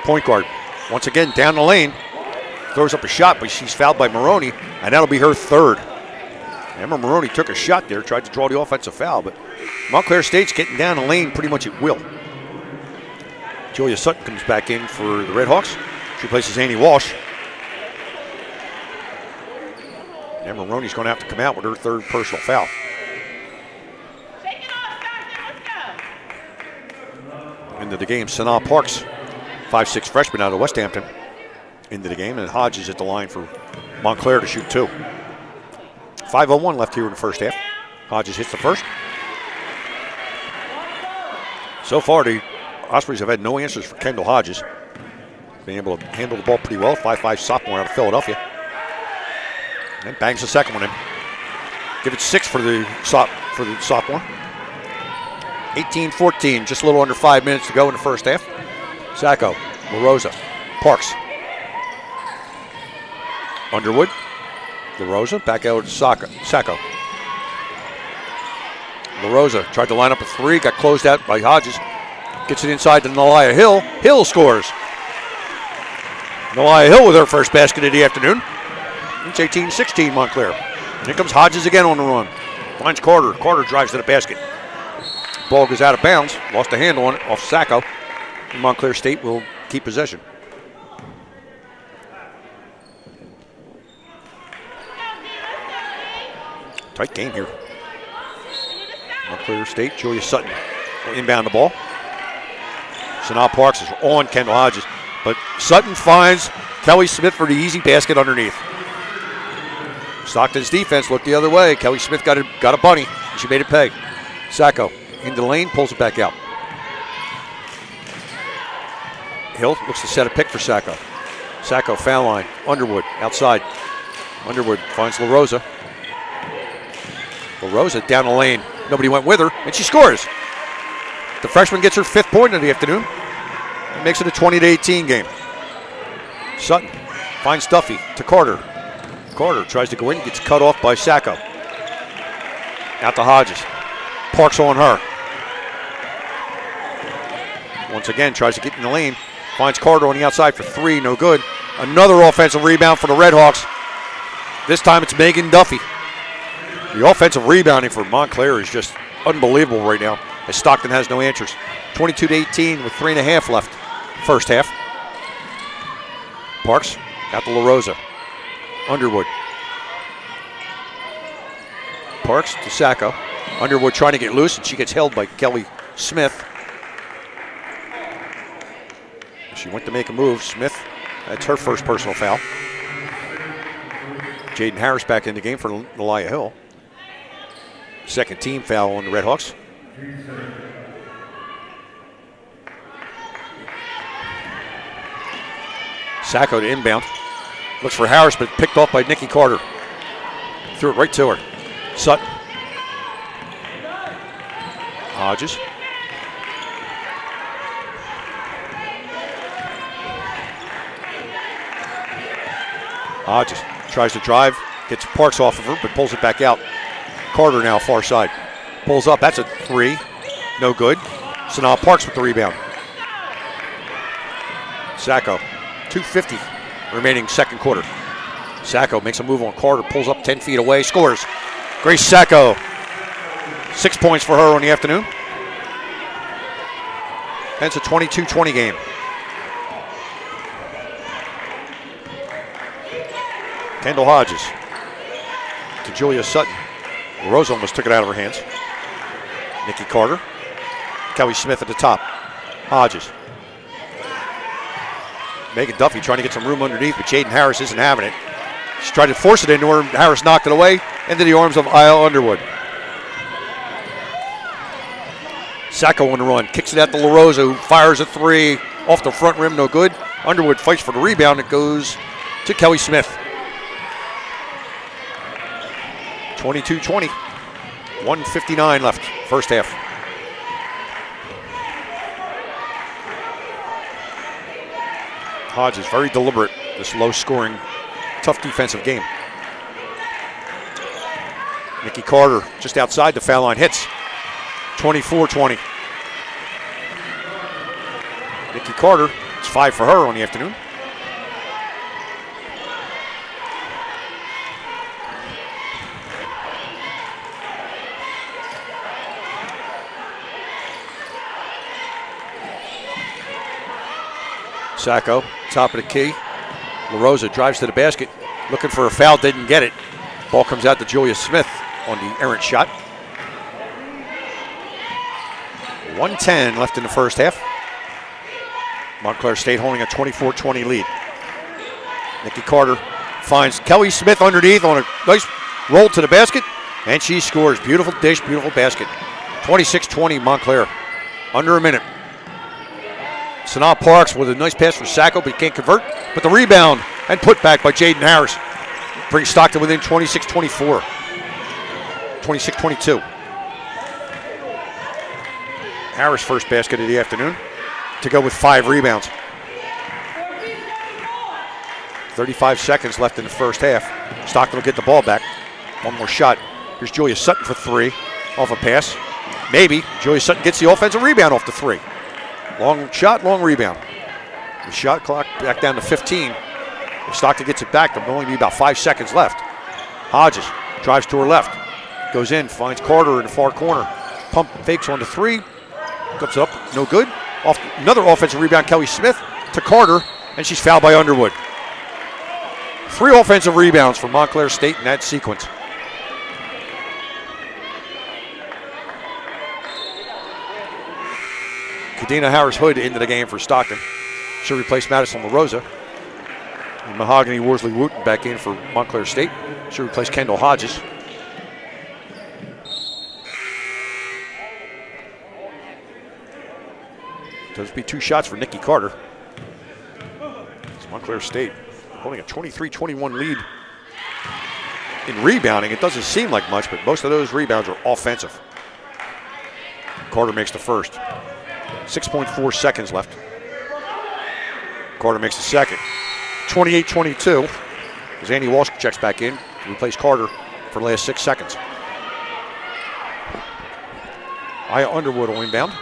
Point guard. Once again down the lane. Throws up a shot, but she's fouled by Maroney, and that'll be her 3rd. Emma Maroney took a shot there, tried to draw the offensive foul, but Montclair State's getting down the lane pretty much at will. Julia Sutton comes back in for the Redhawks. She replaces Annie Walsh. Emma Maroney's going to have to come out with her 3rd personal foul. Into the game, Sanaa Parks, 5'6" freshman out of West Hampton, into the game, and Hodges at the line for Montclair to shoot 2. 5:01 left here in the first half. Hodges hits the first. So far, the Ospreys have had no answers for Kendall Hodges. Been able to handle the ball pretty well. 5'5" sophomore out of Philadelphia. And bangs the second one in. Give it 6 for the sophomore. 18-14, just a little under 5 minutes to go in the first half. Sacco, LaRosa, Parks. Underwood, LaRosa, back out to Sacco. LaRosa tried to line up a 3, got closed out by Hodges. Gets it inside to Nalia Hill. Hill scores. Nalia Hill with her first basket of the afternoon. It's 18-16 Montclair. And here comes Hodges again on the run. Finds Carter. Carter drives to the basket. Ball goes out of bounds. Lost a handle on it off Sacco. And Montclair State will keep possession. Tight game here. Montclair State, Julia Sutton will inbound the ball. Sanaa Parks is on Kendall Hodges, but Sutton finds Kelly Smith for the easy basket underneath. Stockton's defense looked the other way. Kelly Smith got a bunny, and she made it pay. Sacco into the lane, pulls it back out. Hill looks to set a pick for Sacco. Sacco foul line. Underwood outside. Underwood finds LaRosa. LaRosa down the lane. Nobody went with her, and she scores. The freshman gets her 5th point of the afternoon. It makes it a 20-18 game. Sutton finds Duffy to Carter. Carter tries to go in, gets cut off by Sacco. Out to Hodges. Parks on her. Once again, tries to get in the lane. Finds Carter on the outside for 3, no good. Another offensive rebound for the Redhawks. This time it's Megan Duffy. The offensive rebounding for Montclair is just unbelievable right now, as Stockton has no answers. 22-18 with 3.5 left, first half. Parks out to LaRosa. Underwood. Parks to Sacco. Underwood trying to get loose, and she gets held by Kelly Smith. She went to make a move. Smith, that's her first personal foul. Jaden Harris back in the game for Nalia Hill. Second team foul on the Redhawks. Sacco to inbound. Looks for Harris, but picked off by Nikki Carter. Threw it right to her. Sutton. Hodges. Hodges tries to drive, gets Parks off of her, but pulls it back out. Carter now far side. Pulls up, that's a 3. No good. So now Parks with the rebound. Sacco, 2:50 remaining second quarter. Sacco makes a move on Carter, pulls up 10 feet away, scores. Grace Sacco, 6 points for her on the afternoon. And it's a 22-20 game. Kendall Hodges to Julia Sutton. Rose almost took it out of her hands. Nikki Carter. Kelly Smith at the top. Hodges. Megan Duffy trying to get some room underneath, but Jaden Harris isn't having it. She tried to force it into her. Harris knocked it away into the arms of Isle Underwood. Sacco on the run. Kicks it out to La Rosa, who fires a three off the front rim, no good. Underwood fights for the rebound. It goes to Kelly Smith. 22-20. 1:59 left, first half. Hodges very deliberate, this low-scoring, tough defensive game. Nikki Carter just outside the foul line, hits. 24-20. Nikki Carter, it's 5 for her on the afternoon. Sacco, top of the key. La Rosa drives to the basket, looking for a foul, didn't get it. Ball comes out to Julia Smith on the errant shot. 1:10 left in the first half. Montclair State holding a 24-20 lead. Nikki Carter finds Kelly Smith underneath on a nice roll to the basket, and she scores. Beautiful dish, beautiful basket. 26-20 Montclair. Under a minute. Sanaa Parks with a nice pass for Sacco, but he can't convert. But the rebound and put back by Jaden Harris brings Stockton within 26-24. 26-22. Harris first basket of the afternoon to go with 5 rebounds. 35 seconds left in the first half. Stockton will get the ball back. One more shot. Here's Julia Sutton for 3 off a pass. Maybe. Julia Sutton gets the offensive rebound off the 3. Long shot, long rebound. The shot clock back down to 15. If Stockton gets it back, there'll only be about 5 seconds left. Hodges drives to her left. Goes in, finds Carter in the far corner. Pump fakes on the 3. Comes up, no good. Off another offensive rebound, Kelly Smith to Carter, and she's fouled by Underwood. 3 offensive rebounds for Montclair State in that sequence. Kadena Harris-Hood into the game for Stockton. She'll replace Madison La Rosa. And Mahogany Worsley-Wooten back in for Montclair State. She'll replace Kendall Hodges. Those will be 2 shots for Nikki Carter. It's Montclair State holding a 23-21 lead in rebounding. It doesn't seem like much, but most of those rebounds are offensive. Carter makes the first. 6.4 seconds left. Carter makes the second. 28-22 as Annie Walsh checks back in to replace Carter for the last 6 seconds. Aya Underwood will inbound.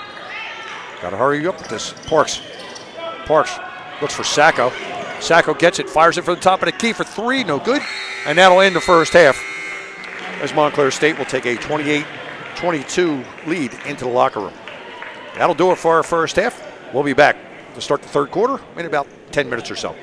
Got to hurry up with this. Parks looks for Sacco. Sacco gets it, fires it for the top of the key for 3, no good. And that'll end the first half as Montclair State will take a 28-22 lead into the locker room. That'll do it for our first half. We'll be back to start the third quarter in about 10 minutes or so.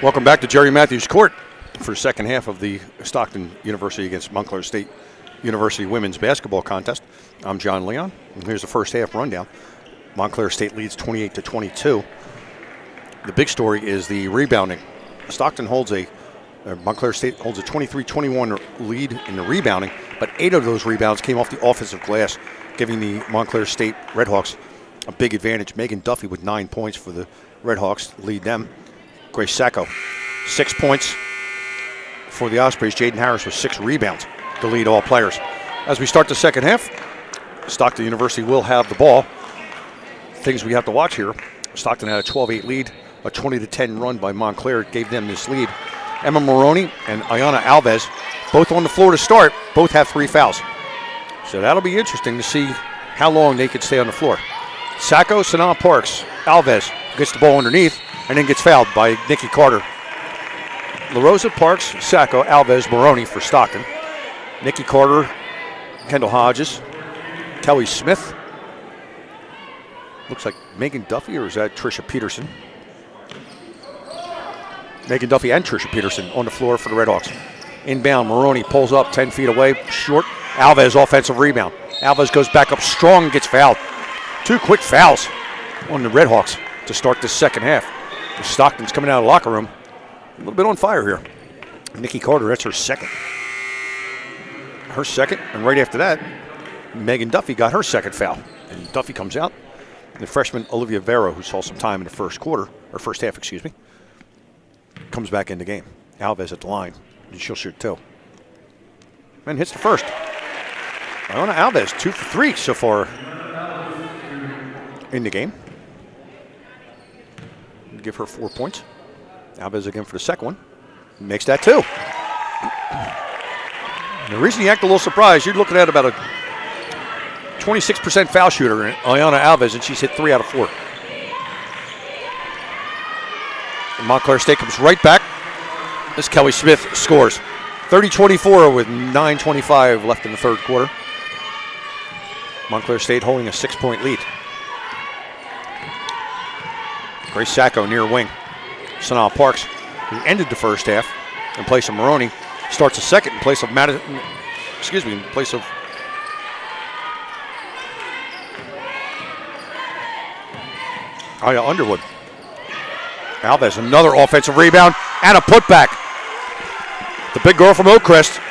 Welcome back to Jerry Matthews Court for the second half of the Stockton University against Montclair State University women's basketball contest. I'm John Leon, and here's the first half rundown. Montclair State leads 28-22. The big story is the rebounding. Montclair State holds a 23-21 lead in the rebounding, but 8 of those rebounds came off the offensive glass, giving the Montclair State Redhawks a big advantage. Megan Duffy with 9 points for the Redhawks to lead them. Grace Sacco, 6 points for the Ospreys. Jaden Harris with 6 rebounds to lead all players. As we start the second half, Stockton University will have the ball. Things we have to watch here. Stockton had a 12-8 lead. A 20-10 run by Montclair gave them this lead. Emma Maroney and Ayana Alves, both on the floor to start, both have 3 fouls. So that'll be interesting to see how long they can stay on the floor. Sacco, Sanaa Parks, Alves gets the ball underneath and then gets fouled by Nikki Carter. LaRosa, Parks, Sacco, Alves, Maroney for Stockton. Nikki Carter, Kendall Hodges, Kelly Smith. Looks like Megan Duffy, or is that Trisha Peterson? Megan Duffy and Trisha Peterson on the floor for the Redhawks. Inbound, Maroney pulls up 10 feet away, short. Alves offensive rebound. Alves goes back up strong and gets fouled. 2 quick fouls on the Redhawks to start this second half. Stockton's coming out of the locker room a little bit on fire here. Nikki Carter, that's her second. And right after that, Megan Duffy got her second foul. And Duffy comes out. And the freshman Olivia Vero, who saw some time in the first half, comes back in the game. Alves at the line, and she'll shoot 2. And hits the first. Iona Alves, 2 for 3 so far in the game. Give her 4 points. Alves again for the second one. Makes that 2. And the reason you act a little surprised, you're looking at about a 26% foul shooter in Ayana Alves, and she's hit 3 out of 4. And Montclair State comes right back as Kelly Smith scores. 30-24 with 9:25 left in the third quarter. Montclair State holding a 6-point lead. Grace Sacco near wing. Sanaa Parks, who ended the first half in place of Maroney, starts the second in place of Aya Underwood. Alves, another offensive rebound and a putback. The big girl from Oakcrest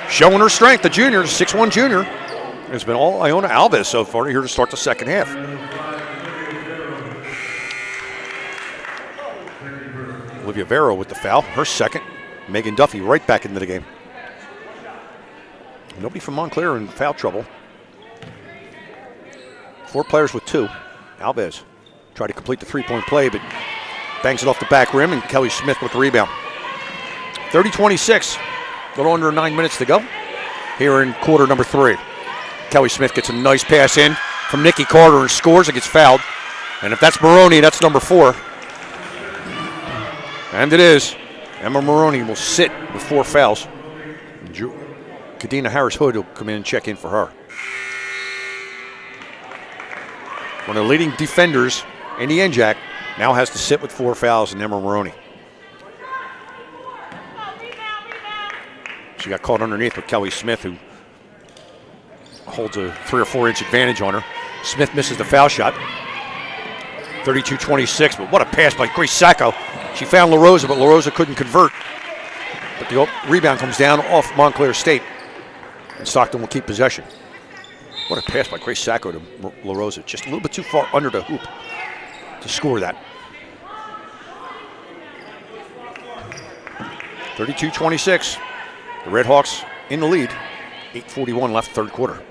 showing her strength, the junior, the 6'1 junior. It's been all Iona Alves so far here to start the second half. Olivia Vero with the foul, her second. Megan Duffy right back into the game. Nobody from Montclair in foul trouble. 4 players with 2. Alves tried to complete the 3-point play, but bangs it off the back rim, and Kelly Smith with the rebound. 30-26, a little under 9 minutes to go here in quarter number 3. Kelly Smith gets a nice pass in from Nikki Carter and scores and gets fouled. And if that's Maroney, that's number 4. And it is. Emma Maroney will sit with 4 fouls. Kadena Harris-Hood will come in and check in for her. One of the leading defenders in the NJAC now has to sit with 4 fouls, and Emma Maroney. She got caught underneath with Kelly Smith, who holds a 3 or 4 inch advantage on her. Smith misses the foul shot. 32-26, but what a pass by Grace Sacco. She found LaRosa, but LaRosa couldn't convert. But the rebound comes down off Montclair State, and Stockton will keep possession. What a pass by Grace Sacco to LaRosa. Just a little bit too far under the hoop to score that. 32-26. The Redhawks in the lead. 8:41 left third quarter.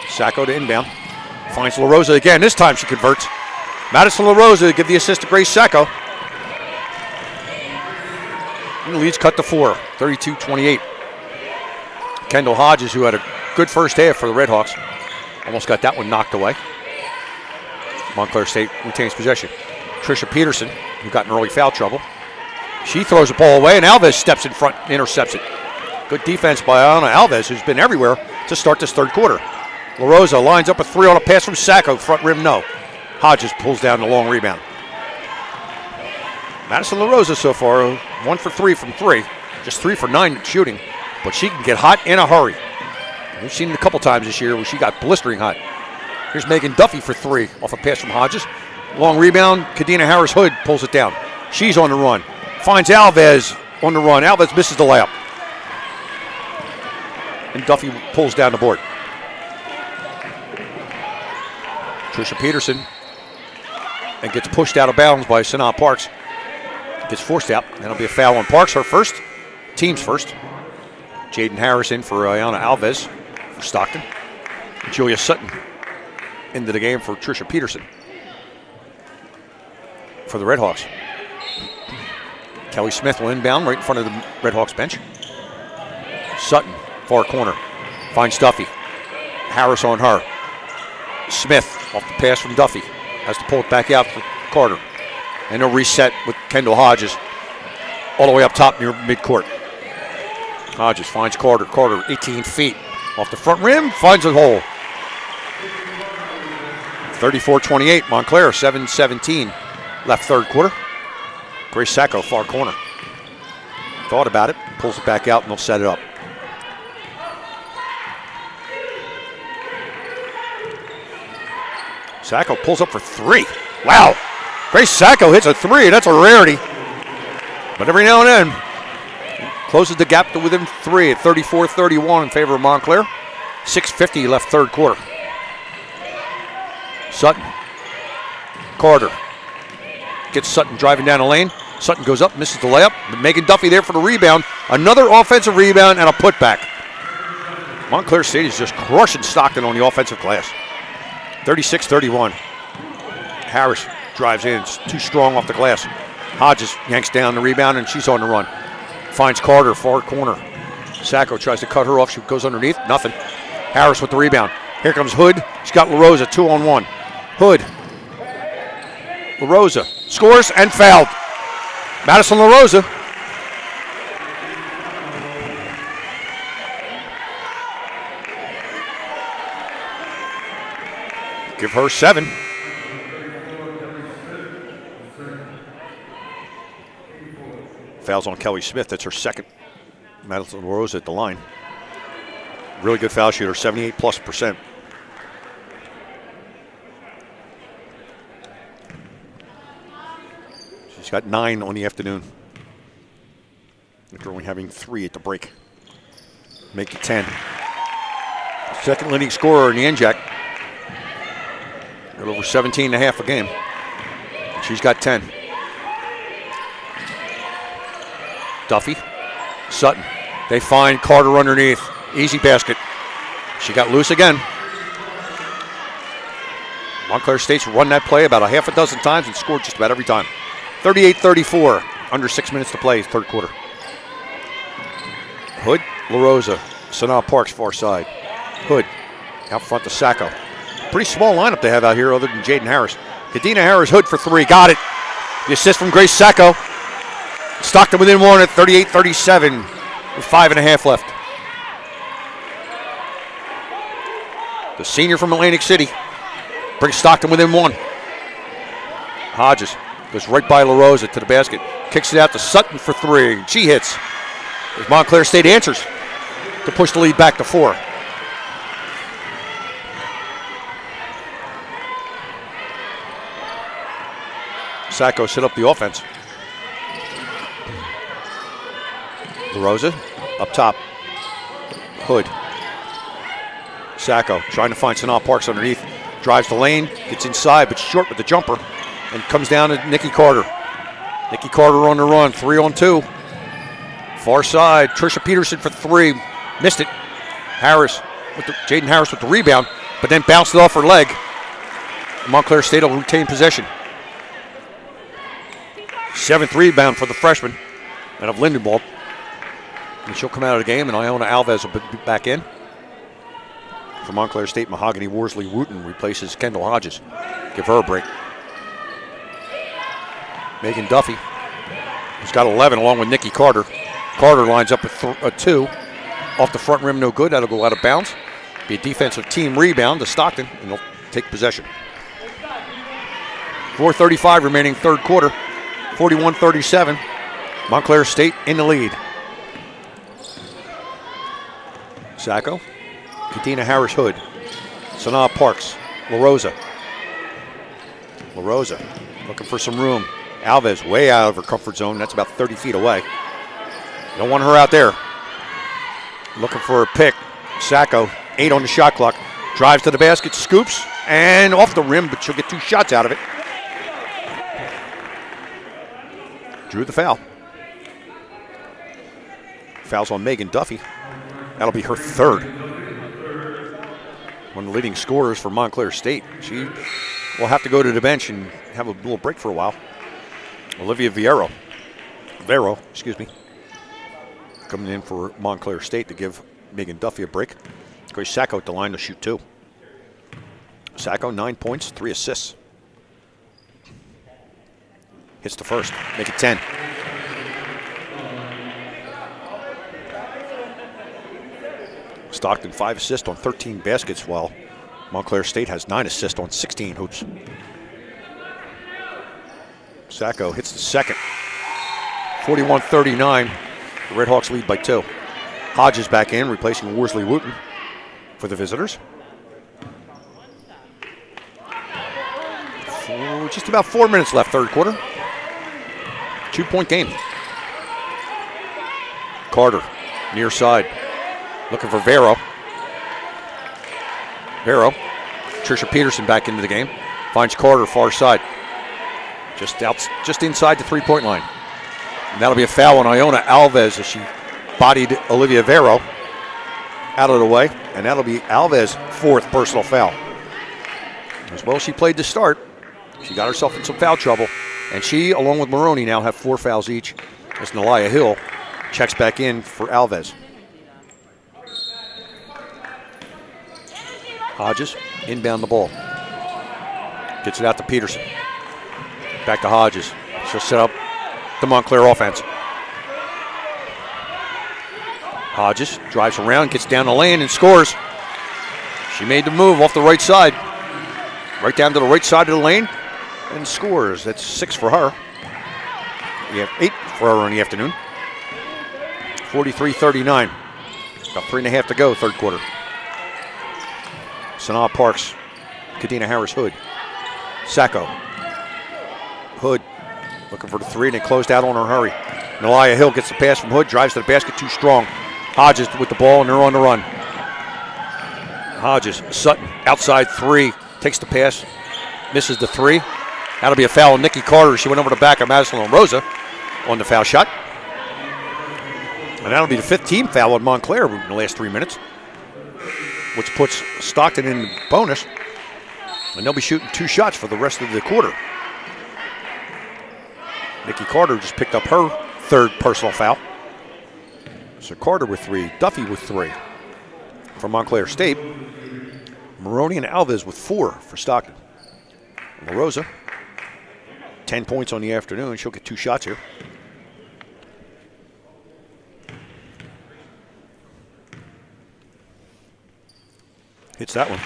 Sacco to inbound. Finds LaRosa again. This time she converts. Madison LaRosa give the assist to Grace Sacco. And the lead's cut to 4. 32-28. Kendall Hodges, who had a good first half for the Redhawks, almost got that one knocked away. Montclair State retains possession. Trisha Peterson, who got in early foul trouble. She throws the ball away, and Alves steps in front and intercepts it. Good defense by Iona Alves, who's been everywhere to start this third quarter. LaRosa lines up a 3 on a pass from Sacco. Front rim, no. Hodges pulls down the long rebound. Madison LaRosa so far, 1 for 3 from 3. Just 3 for 9 shooting. But she can get hot in a hurry. We've seen it a couple times this year where she got blistering hot. Here's Megan Duffy for 3 off a pass from Hodges. Long rebound. Kadena Harris-Hood pulls it down. She's on the run. Finds Alves on the run. Alves misses the layup. And Duffy pulls down the board. Trisha Peterson. And gets pushed out of bounds by Sanaa Parks. Gets forced out. That'll be a foul on Parks. Her first. Team's first. Jaden Harris in for Ayana Alves for Stockton. Julia Sutton into the game for Trisha Peterson for the Redhawks. Kelly Smith will inbound right in front of the Redhawks bench. Sutton, far corner, finds Duffy. Harris on her. Smith off the pass from Duffy. Has to pull it back out for Carter. And a reset with Kendall Hodges all the way up top near midcourt. Hodges finds Carter. Carter, 18 feet off the front rim, finds a hole. 34-28, Montclair, 7-17 left third quarter. Grace Sacco, far corner. Thought about it, pulls it back out, and they'll set it up. Sacco pulls up for 3. Wow! Grace Sacco hits a 3, that's a rarity. But every now and then, closes the gap to within 3 at 34-31 in favor of Montclair. 6:50 left third quarter. Sutton. Carter. Gets Sutton driving down the lane. Sutton goes up, misses the layup. Megan Duffy there for the rebound. Another offensive rebound and a putback. Montclair State is just crushing Stockton on the offensive glass. 36-31. Harris drives in. It's too strong off the glass. Hodges yanks down the rebound and she's on the run. Finds Carter, far corner. Sacco tries to cut her off. She goes underneath. Nothing. Harris with the rebound. Here comes Hood. She's got LaRosa 2-on-1. Hood. LaRosa scores and fouled. Madison LaRosa. Give her 7. Fouls on Kelly Smith. That's her second. Madison LaRosa at the line. Really good foul shooter, 78+%. She's got 9 on the afternoon. After only having 3 at the break. Make it 10. Second leading scorer in the NJAC. Got over 17.5 a game. She's got 10. Duffy. Sutton. They find Carter underneath. Easy basket. She got loose again. Montclair State's run that play about a half a dozen times and scored just about every time. 38-34. Under 6 minutes to play, third quarter. Hood, LaRosa, Sanaa Parks far side. Hood out front to Sacco. Pretty small lineup they have out here other than Jaden Harris. Kadena Harris-Hood for 3. Got it. The assist from Grace Sacco. Stockton within 1 at 38-37 with 5.5 left. The senior from Atlantic City brings Stockton within 1. Hodges goes right by LaRosa to the basket. Kicks it out to Sutton for 3. She hits. As Montclair State answers to push the lead back to 4. Sacco set up the offense. LaRosa up top. Hood. Sacco trying to find Sanaa Parks underneath. Drives the lane, gets inside, but short with the jumper, and comes down to Nikki Carter. Nikki Carter on the run, 3-on-2. Far side, Trisha Peterson for 3. Missed it. Jaden Harris with the rebound, but then bounced it off her leg. Montclair State will retain possession. 7th rebound for the freshman out of Lindenwald. And she'll come out of the game, and Iona Alves will be back in. For Montclair State, Mahogany Worsley-Wooten replaces Kendall Hodges. Give her a break. Megan Duffy, who's got 11, along with Nikki Carter. Carter lines up a 2. Off the front rim, no good. That'll go out of bounds. Be a defensive team rebound to Stockton, and they'll take possession. 4:35 remaining third quarter. 41-37. Montclair State in the lead. Sacco, Katina Harris-Hood, Sanaa Parks, LaRosa. LaRosa looking for some room. Alves way out of her comfort zone. That's about 30 feet away. Don't want her out there. Looking for a pick. Sacco, 8 on the shot clock. Drives to the basket, scoops, and off the rim, but she'll get 2 shots out of it. Drew the foul. Foul's on Megan Duffy. That'll be her 3rd. One of the leading scorers for Montclair State. She will have to go to the bench and have a little break for a while. Olivia Vero, coming in for Montclair State to give Megan Duffy a break. Grace Sacco at the line to shoot 2. Sacco, 9 points, 3 assists. Hits the first, make it 10. Stockton 5 assists on 13 baskets, while Montclair State has 9 assists on 16 hoops. Sacco hits the second. 41-39. The Redhawks lead by 2. Hodges back in, replacing Worsley Wooten for the visitors. Just about 4 minutes left, 3rd quarter. 2-point game. Carter, near side, looking for Vero. Trisha Peterson back into the game. Finds Carter, far side. Just inside the 3-point line. And that'll be a foul on Iona Alves as she bodied Olivia Vero out of the way. And that'll be Alves' 4th personal foul. As well as she played to start, she got herself in some foul trouble. And she, along with Maroney, now have 4 fouls each as Nalia Hill checks back in for Alves. Hodges inbound the ball. Gets it out to Peterson. Back to Hodges. She'll set up the Montclair offense. Hodges drives around, gets down the lane, and scores. She made the move off the right side. Right down to the right side of the lane and scores. That's 6 for her. We have 8 for her in the afternoon. 43-39. About 3.5 to go, 3rd quarter. Sanaa Parks, Katina Harris-Hood. Sacco. Hood looking for the 3, and it closed out on her hurry. Nalia Hill gets the pass from Hood, drives to the basket too strong. Hodges with the ball, and they're on the run. Hodges, Sutton, outside 3, takes the pass, misses the 3. That'll be a foul on Nikki Carter. She went over the back of Madison LaRosa on the foul shot. And that'll be the 5th team foul on Montclair in the last 3 minutes, which puts Stockton in the bonus. And they'll be shooting 2 shots for the rest of the quarter. Nikki Carter just picked up her 3rd personal foul. So Carter with 3, Duffy with 3 from Montclair State. Maroney and Alves with 4 for Stockton. LaRosa, 10 points on the afternoon. She'll get 2 shots here. Hits that one.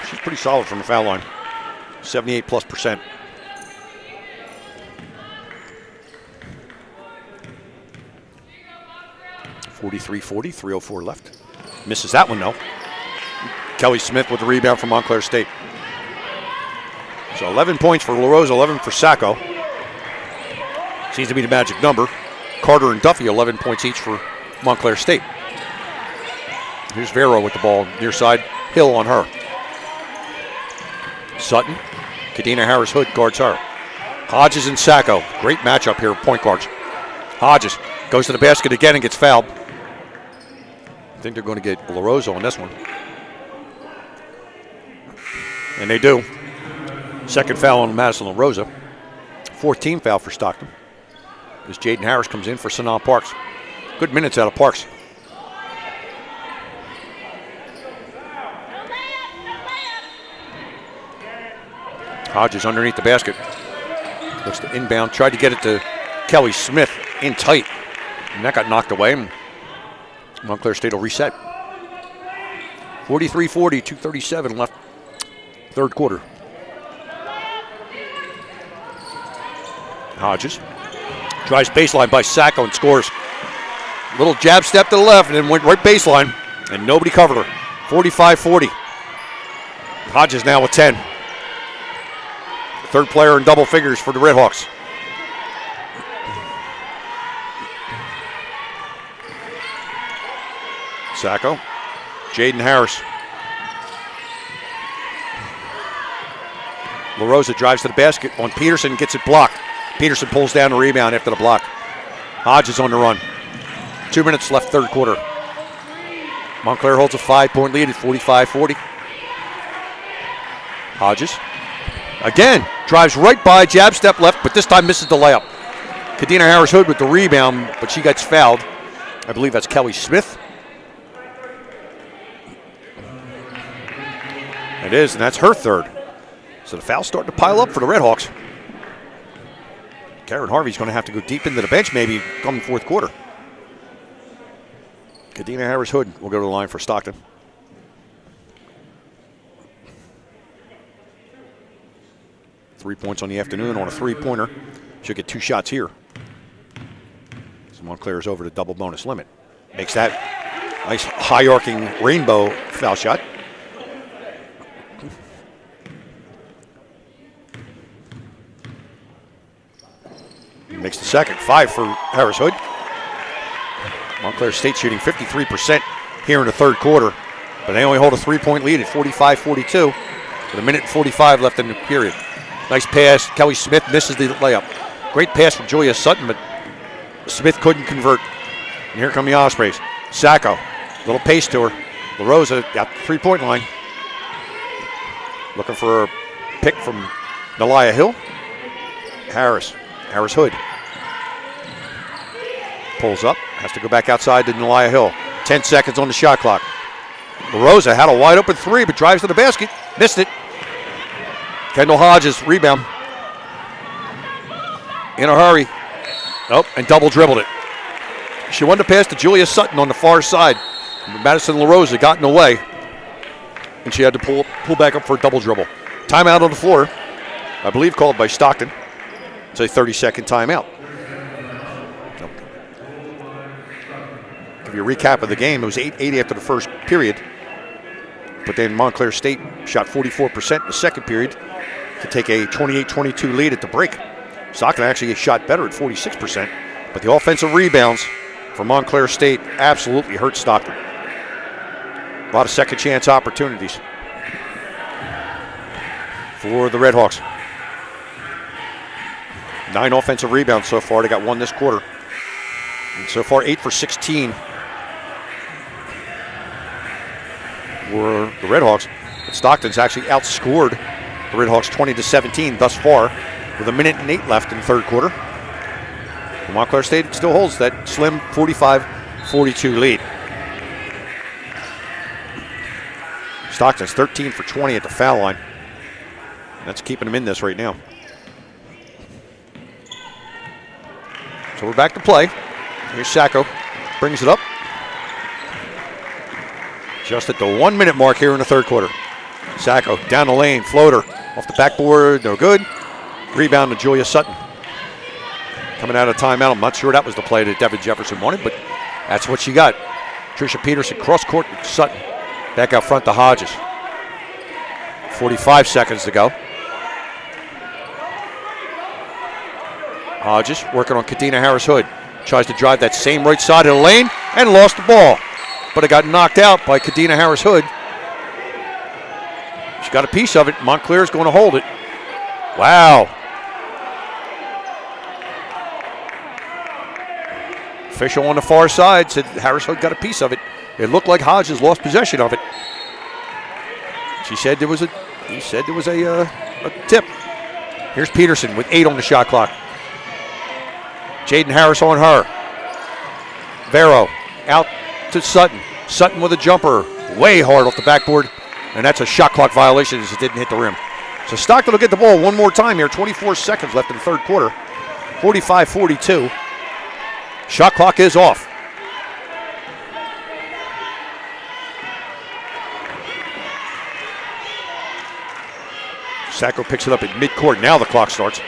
She's pretty solid from the foul line. 78+%. .43-40, 3:04 left. Misses that one though. Kelly Smith with the rebound from Montclair State. So 11 points for LaRosa, 11 for Sacco. Seems to be the magic number. Carter and Duffy, 11 points each for Montclair State. Here's Vero with the ball near side. Hill on her. Sutton. Katina Harris-Hood guards her. Hodges and Sacco. Great matchup here, point guards. Hodges goes to the basket again and gets fouled. I think they're going to get LaRosa on this one. And they do. Second foul on Madison LaRosa. 14th foul for Stockton. As Jaden Harris comes in for Sanaa Parks. Good minutes out of Parks. Hodges underneath the basket. Looks to inbound. Tried to get it to Kelly Smith in tight. And that got knocked away. Montclair State will reset. 43-40, 2:37 left. 3rd quarter. Hodges drives baseline by Sacco and scores. Little jab step to the left and then went right baseline, and nobody covered her. 45-40. Hodges now with 10. Third player in double figures for the Redhawks. Sacco, Jaden Harris. LaRosa drives to the basket on Peterson, gets it blocked. Peterson pulls down the rebound after the block. Hodges on the run. 2 minutes left, third quarter. Montclair holds a 5-point lead at 45-40. Hodges, again, drives right by, jab step left, but this time misses the layup. Kadena Harris-Hood with the rebound, but she gets fouled. I believe that's Kelly Smith. It is, and that's her third. So the foul's starting to pile up for the Redhawks. Karen Harvey's going to have to go deep into the bench maybe come fourth quarter. Kadena Harris-Hood will go to the line for Stockton. Three points on the afternoon on a three-pointer. She'll get two shots here. So Montclair is over the double bonus limit. Makes that nice high-arcing rainbow foul shot. Makes the second. 5 for Harris-Hood. Montclair State shooting 53% here in the third quarter, but they only hold a 3-point lead at 45-42 with a minute and 45 left in the period. Nice pass. Kelly Smith misses the layup. Great pass from Julia Sutton, but Smith couldn't convert. And here come the Ospreys. Sacco, little pace to her. LaRosa got the 3-point line. Looking for a pick from Nelia Hill. Harris-Hood. Pulls up, has to go back outside to Nelia Hill. 10 seconds on the shot clock. LaRosa had a wide open three, but drives to the basket. Missed it. Kendall Hodges, rebound. In a hurry. Nope, and double dribbled it. She wanted to pass to Julia Sutton on the far side. Madison LaRosa got in the way, and she had to pull back up for a double dribble. Timeout on the floor, I believe called by Stockton. It's a 30-second timeout. Nope. Give you a recap of the game. It was 8-8 after the first period, but then Montclair State shot 44% in the second period to take a 28-22 lead at the break. Stockton actually shot better at 46%, but the offensive rebounds for Montclair State absolutely hurt Stockton. A lot of second chance opportunities for the Redhawks. 9 offensive rebounds so far. They got 1 this quarter. And so far, 8 for 16 were the Redhawks. But Stockton's actually outscored the Redhawks 20-17 thus far with a minute and 8 left in the third quarter. And Montclair State still holds that slim 45-42 lead. Stockton's 13 for 20 at the foul line. That's keeping them in this right now. So we're back to play. Here's Sacco, brings it up. Just at the 1 minute mark here in the third quarter. Sacco down the lane, floater off the backboard, no good. Rebound to Julia Sutton. Coming out of timeout, I'm not sure that was the play that Devin Jefferson wanted, but that's what she got. Tricia Peterson cross court with Sutton. Back out front to Hodges. 45 seconds to go. Hodges working on Kadena Harris-Hood. Tries to drive that same right side of the lane and lost the ball. But it got knocked out by Kadena Harris-Hood. She got a piece of it. Montclair's going to hold it. Wow. Official on the far side said Harris-Hood got a piece of it. It looked like Hodges lost possession of it. He said there was a tip. Here's Peterson with 8 on the shot clock. Jaden Harris on her. Vero out to Sutton. Sutton with a jumper, way hard off the backboard, and that's a shot clock violation as it didn't hit the rim. So Stockton will get the ball one more time here. 24 seconds left in the third quarter. 45-42. Shot clock is off. Sacco picks it up at midcourt. Now the clock starts.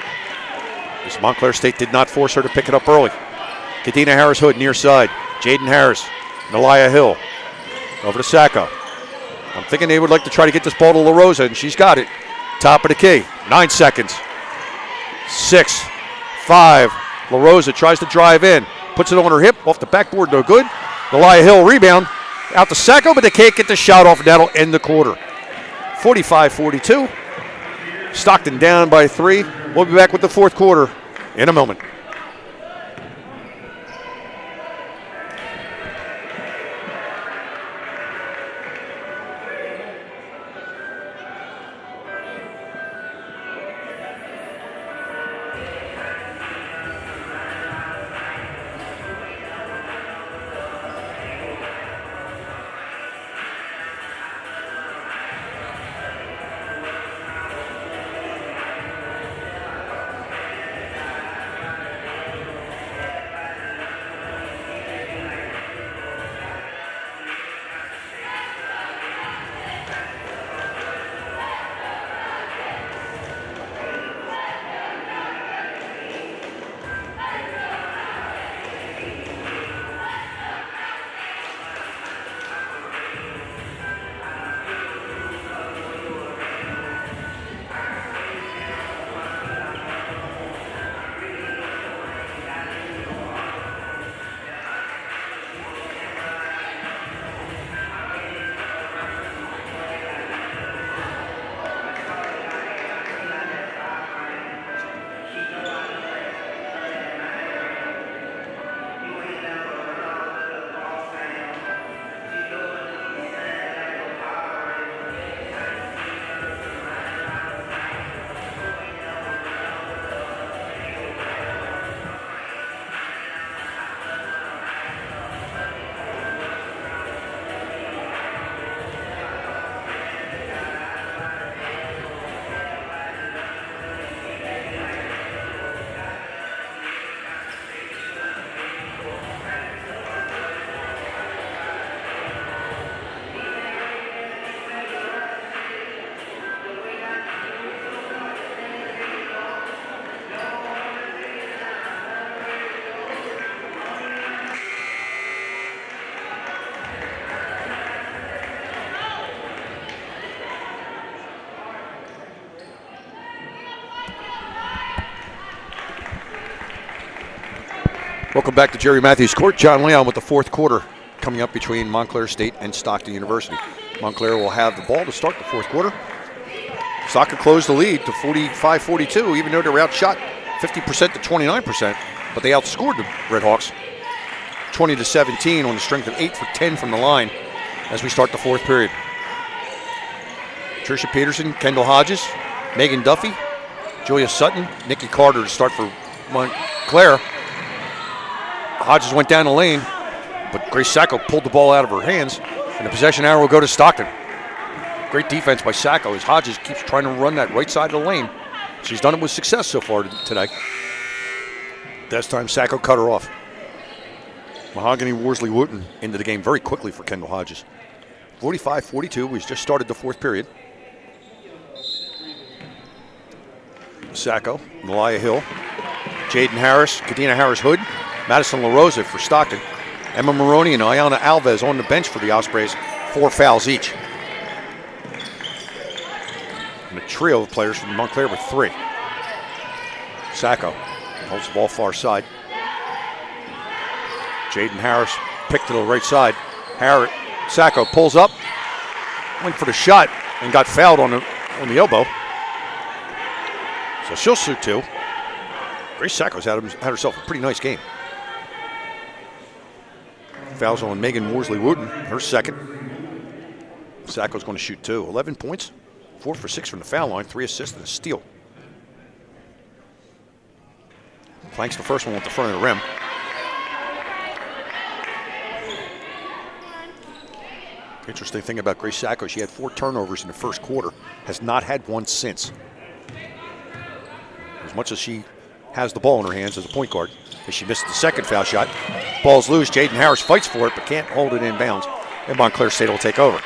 This Montclair State did not force her to pick it up early. Kadena Harris-Hood near side. Jaden Harris, Nalia Hill. Over to Sacco. I'm thinking they would like to try to get this ball to LaRosa, and she's got it. Top of the key. 9 seconds. 6, 5. LaRosa tries to drive in. Puts it on her hip. Off the backboard, no good. Nalia Hill rebound. Out to Sacco, but they can't get the shot off, and that'll end the quarter. 45-42. Stockton down by 3. We'll be back with the fourth quarter in a moment. Welcome back to Jerry Matthews Court. John Leon with the fourth quarter coming up between Montclair State and Stockton University. Montclair will have the ball to start the fourth quarter. Stockton closed the lead to 45-42, even though they were outshot 50% to 29%, but they outscored the Redhawks 20-17 on the strength of 8 for 10 from the line as we start the fourth period. Tricia Peterson, Kendall Hodges, Megan Duffy, Julia Sutton, Nikki Carter to start for Montclair. Hodges went down the lane, but Grace Sacco pulled the ball out of her hands, and the possession arrow will go to Stockton. Great defense by Sacco as Hodges keeps trying to run that right side of the lane. She's done it with success so far today. This time Sacco cut her off. Mahogany Worsley-Wooten into the game very quickly for Kendall Hodges. 45-42, we've just started the fourth period. Sacco, Nalia Hill, Jaden Harris, Kadena Harris-Hood, Madison LaRosa for Stockton. Emma Maroney and Ayana Alves on the bench for the Ospreys, 4 fouls each. And a trio of players from Montclair with 3. Sacco holds the ball far side. Jaden Harris picked to the right side. Sacco pulls up, went for the shot, and got fouled on the elbow. So she'll shoot 2. Grace Sacco's had herself a pretty nice game. Fouls on Megan Worsley-Wooten, her second. Sacco's going to shoot 2. 11 points, 4 for 6 from the foul line, 3 assists and a steal. Planks the first one with the front of the rim. Interesting thing about Grace Sacco, she had 4 turnovers in the first quarter, has not had one since. As much as she has the ball in her hands as a point guard, as she missed the second foul shot. Ball's loose. Jaden Harris fights for it, but can't hold it in bounds. And Montclair State will take over.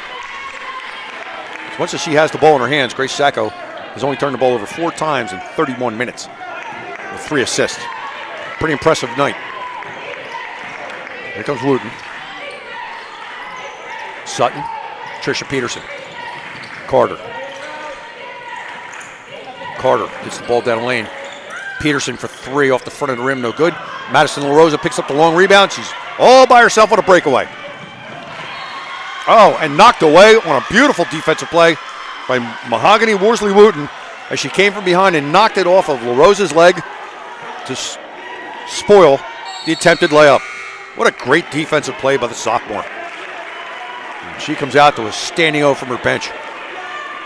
As much as she has the ball in her hands, Grace Sacco has only turned the ball over 4 times in 31 minutes. with 3 assists. Pretty impressive night. Here comes Wooten. Sutton, Trisha Peterson. Carter gets the ball down the lane. Peterson for 3 off the front of the rim, no good. Madison LaRosa picks up the long rebound. She's all by herself on a breakaway. Oh, and knocked away on a beautiful defensive play by Mahogany Worsley-Wooten as she came from behind and knocked it off of LaRosa's leg to spoil the attempted layup. What a great defensive play by the sophomore. And she comes out to a standing O from her bench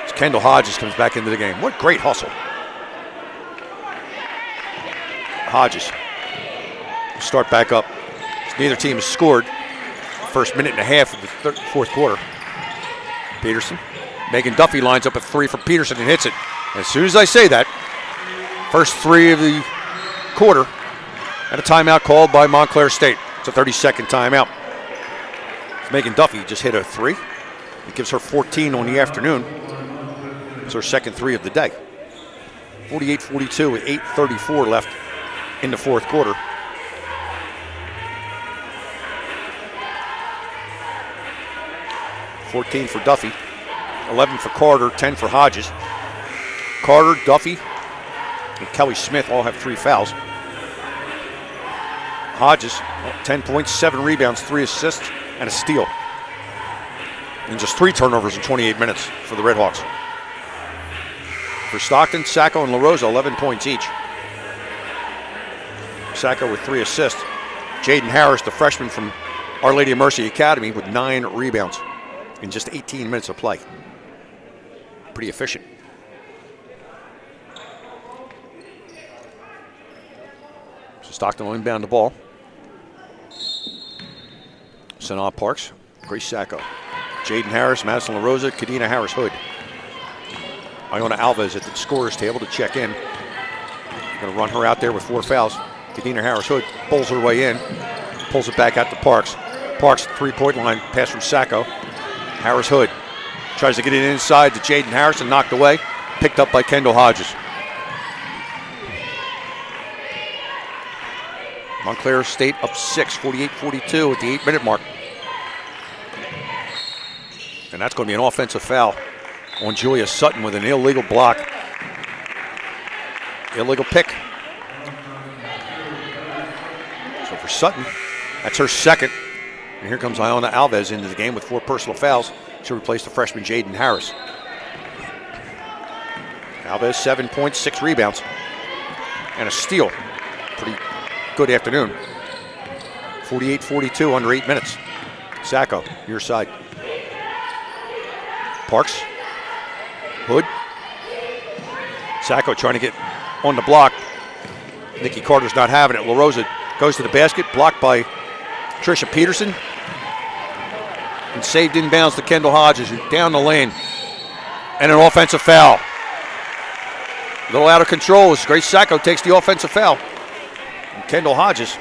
as Kendall Hodges comes back into the game. What great hustle. Hodges start back up. Neither team has scored. First minute and a half of the fourth quarter. Peterson. Megan Duffy lines up a 3 for Peterson and hits it. And as soon as I say that, first 3 of the quarter, and a timeout called by Montclair State. It's a 30-second timeout. Megan Duffy just hit a 3. It gives her 14 on the afternoon. It's her second 3 of the day. 48-42 with 8:34 left in the fourth quarter. $14 for Duffy, 11 for Carter, 10 for Hodges. Carter, Duffy, and Kelly Smith all have 3 fouls. Hodges, 10 points, 7 rebounds, 3 assists, and a steal. And just 3 turnovers in 28 minutes for the Redhawks. For Stockton, Sacco, and LaRosa, 11 points each. Sacco with 3 assists. Jaden Harris, the freshman from Our Lady of Mercy Academy, with 9 rebounds in just 18 minutes of play. Pretty efficient. So Stockton will inbound the ball. Sanaa Parks, Grace Sacco, Jaden Harris, Madison LaRosa, Kadena Harris-Hood. Iona Alves at the scorer's table to check in. Going to run her out there with 4 fouls. Kadena Harris-Hood pulls her way in, pulls it back out to Parks. Parks, 3-point line, pass from Sacco. Harris-Hood tries to get it inside to Jaden Harris and knocked away. Picked up by Kendall Hodges. Montclair State up 6, 48-42 at the 8-minute mark. And that's going to be an offensive foul on Julia Sutton with an illegal block. Illegal pick. So for Sutton, that's her second. And here comes Iona Alves into the game with 4 personal fouls. She'll replace the freshman Jaden Harris. Alves, 7 points, 6 rebounds, and a steal. Pretty good afternoon. 48-42 under 8 minutes. Sacco, your side. Parks. Hood. Sacco trying to get on the block. Nikki Carter's not having it. LaRosa goes to the basket, blocked by Trisha Peterson. And saved inbounds to Kendall Hodges, down the lane. And an offensive foul. A little out of control as Grace Sacco takes the offensive foul. And Kendall Hodges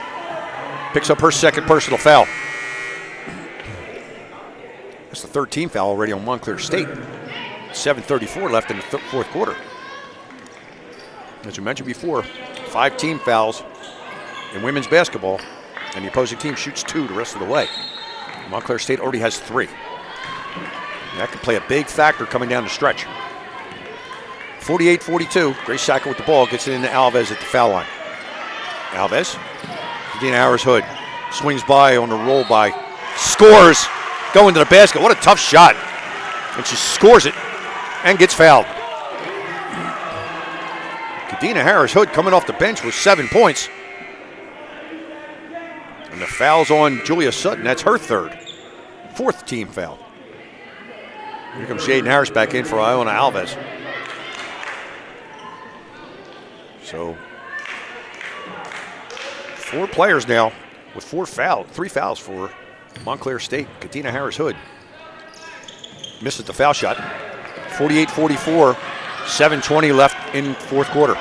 picks up her second personal foul. That's the third team foul already on Montclair State. 7:34 left in the fourth quarter. As you mentioned before, 5 team fouls in women's basketball, and the opposing team shoots 2 the rest of the way. Montclair State already has 3. And that could play a big factor coming down the stretch. 48-42, Grace Sacco with the ball, gets it into Alves at the foul line. Alves, Kadena Harris-Hood, swings by on the roll by, scores, going to the basket. What a tough shot. And she scores it and gets fouled. Kadena Harris-Hood coming off the bench with 7 points. And the foul's on Julia Sutton. That's her third. 4th team foul. Here comes Jaden Harris back in for Iona Alves. So 4 players now with 3 fouls for Montclair State. Kadena Harris-Hood misses the foul shot. 48-44, 7:20 left in fourth quarter.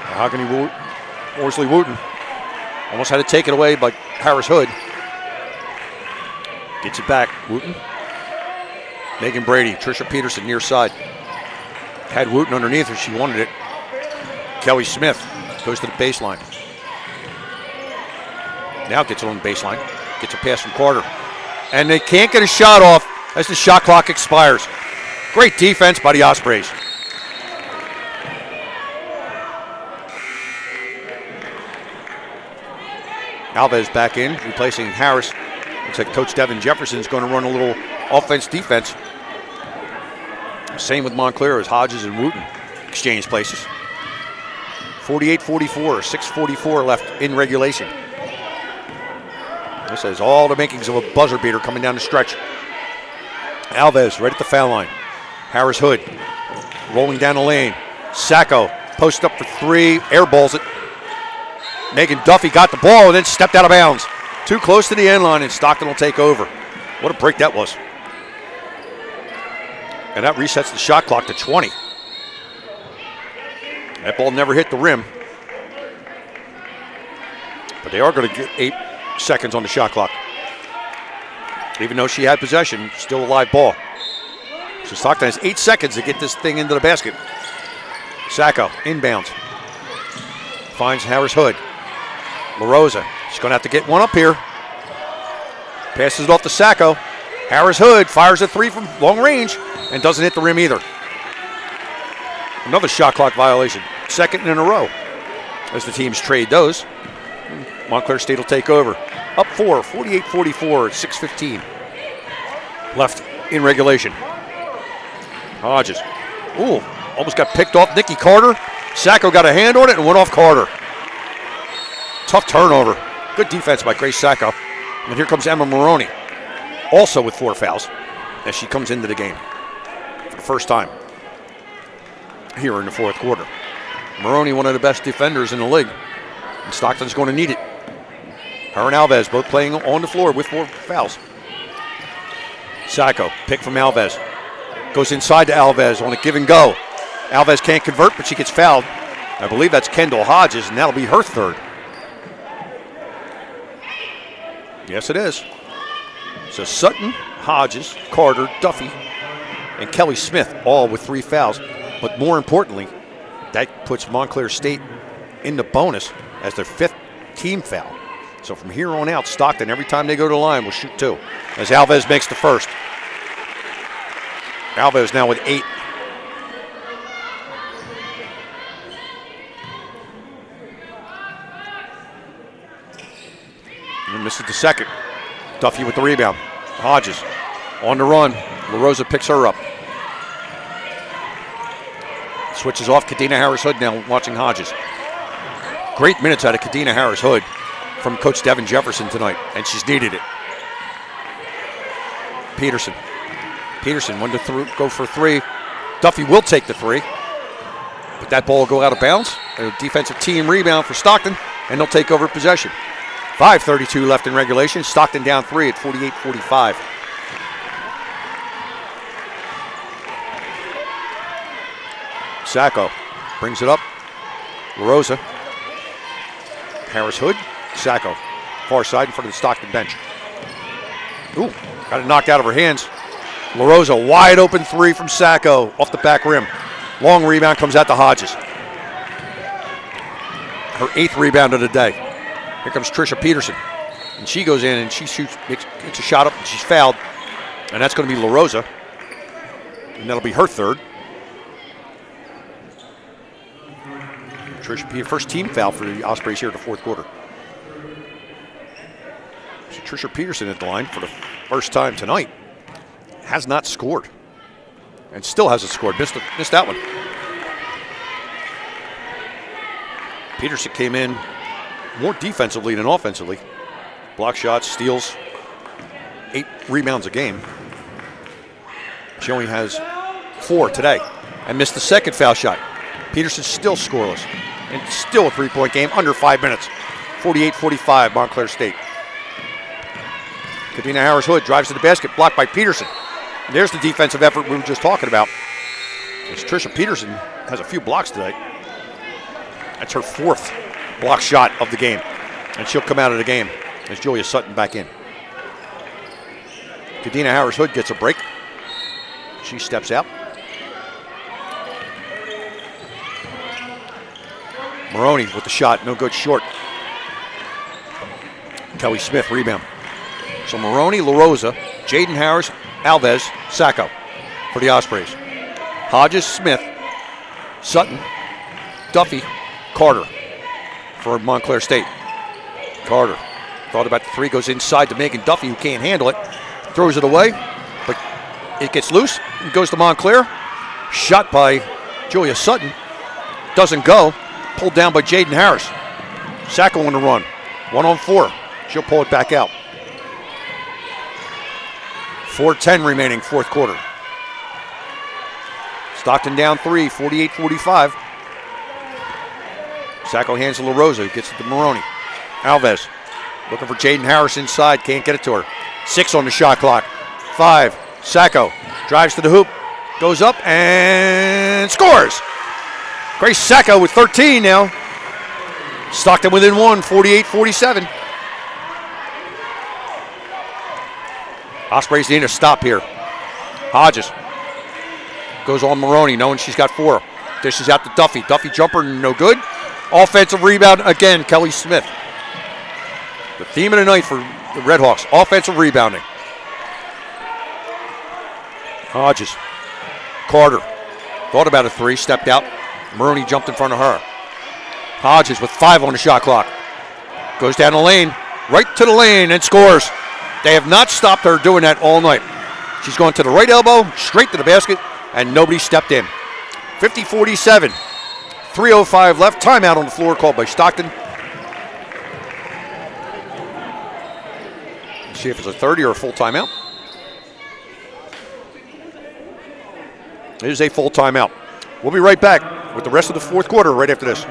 Mahogany Worsley-Wooten almost had to take it away by Harris-Hood. Gets it back, Wooten. Megan Brady, Trisha Peterson near side. Had Wooten underneath her. She wanted it. Kelly Smith goes to the baseline. Now gets it on the baseline. Gets a pass from Carter. And they can't get a shot off as the shot clock expires. Great defense by the Ospreys. Alves back in, replacing Harris. Looks like Coach Devin Jefferson is going to run a little offense-defense. Same with Montclair as Hodges and Wooten exchange places. 48-44, 6:44 left in regulation. This has all the makings of a buzzer beater coming down the stretch. Alves right at the foul line. Harris Hood rolling down the lane. Sacco post up for three, airballs it. Megan Duffy got the ball and then stepped out of bounds. Too close to the end line, and Stockton will take over. What a break that was. And that resets the shot clock to 20. That ball never hit the rim. But they are going to get 8 seconds on the shot clock. Even though she had possession, still a live ball. So Stockton has 8 seconds to get this thing into the basket. Sacco, inbounds. Finds Harris Hood. LaRosa, she's going to have to get one up here. Passes it off to Sacco. Harris Hood fires a three from long range and doesn't hit the rim either. Another shot clock violation. Second in a row as the teams trade those. Montclair State will take over. Up 4, 48-44, 6:15 left in regulation. Hodges. Ooh, almost got picked off Nikki Carter. Sacco got a hand on it and went off Carter. Tough turnover. Good defense by Grace Sacco. And here comes Emma Maroney, also with 4 fouls, as she comes into the game for the first time here in the fourth quarter. Maroney, one of the best defenders in the league, and Stockton's going to need it. Her and Alves both playing on the floor with 4 fouls. Sacco, pick from Alves. Goes inside to Alves on a give and go. Alves can't convert, but she gets fouled. I believe that's Kendall Hodges, and that'll be her third. Yes, it is. So Sutton, Hodges, Carter, Duffy, and Kelly Smith all with 3 fouls. But more importantly, that puts Montclair State in the bonus as their 5th team foul. So from here on out, Stockton, every time they go to the line, will shoot 2. As Alves makes the first. Alves now with 8. And misses the second. Duffy with the rebound. Hodges on the run. LaRosa picks her up. Switches off Kadena Harris-Hood now watching Hodges. Great minutes out of Kadena Harris-Hood from Coach Devin Jefferson tonight, and she's needed it. Peterson. Peterson wanted to go for 3. Duffy will take the 3. But that ball will go out of bounds. A defensive team rebound for Stockton, and they'll take over possession. 5:32 left in regulation. Stockton down 3 at 48-45. Sacco brings it up. LaRosa. Harris Hood. Sacco. Far side in front of the Stockton bench. Ooh, got it knocked out of her hands. LaRosa, wide open 3 from Sacco off the back rim. Long rebound comes out to Hodges. Her 8th rebound of the day. Here comes Trisha Peterson. And she goes in and she shoots, gets a shot up, and she's fouled. And that's going to be LaRosa. And that'll be her 3rd. Trisha Peterson, first team foul for the Ospreys here in the fourth quarter. So Trisha Peterson at the line for the first time tonight. Has not scored. And still hasn't scored. Missed that one. Peterson came in more defensively than offensively. Block shots, steals, 8 rebounds a game. She only has 4 today and missed the second foul shot. Peterson's still scoreless and still a 3-point game under 5 minutes. 48-45 Montclair State. Kadena Harris-Hood drives to the basket, blocked by Peterson. And there's the defensive effort we were just talking about. As Trisha Peterson has a few blocks tonight. That's her 4th block shot of the game. And she'll come out of the game as Julia Sutton back in. Kadena Harris-Hood gets a break. She steps out. Maroney with the shot, no good, short. Kelly Smith, rebound. So Maroney, LaRosa, Jaden Harris, Alves, Sacco for the Ospreys. Hodges, Smith, Sutton, Duffy, Carter for Montclair State. Carter thought about the three, goes inside to Megan Duffy, who can't handle it. Throws it away, but it gets loose and goes to Montclair. Shot by Julia Sutton. Doesn't go. Pulled down by Jaden Harris. Sacco on the run. 1-on-4. She'll pull it back out. 4:10 remaining, fourth quarter. Stockton down 3, 48-45. Sacco hands to LaRosa, who gets it to Maroney. Alves looking for Jaden Harris inside, can't get it to her. 6 on the shot clock. 5, Sacco drives to the hoop, goes up and scores. Grace Sacco with 13 now. Stockton within 1, 48-47. Ospreys need a stop here. Hodges goes on Maroney, knowing she's got 4. Dishes out to Duffy. Duffy jumper, no good. Offensive rebound again, Kelly Smith. The theme of the night for the Redhawks, offensive rebounding. Hodges. Carter thought about a 3, stepped out. Maroney jumped in front of her. Hodges with 5 on the shot clock. Goes down the lane, right to the lane, and scores. They have not stopped her doing that all night. She's going to the right elbow, straight to the basket, and nobody stepped in. 50-47. 3:05 left. Timeout on the floor called by Stockton. Let's see if it's a 30 or a full timeout. It is a full timeout. We'll be right back with the rest of the fourth quarter right after this.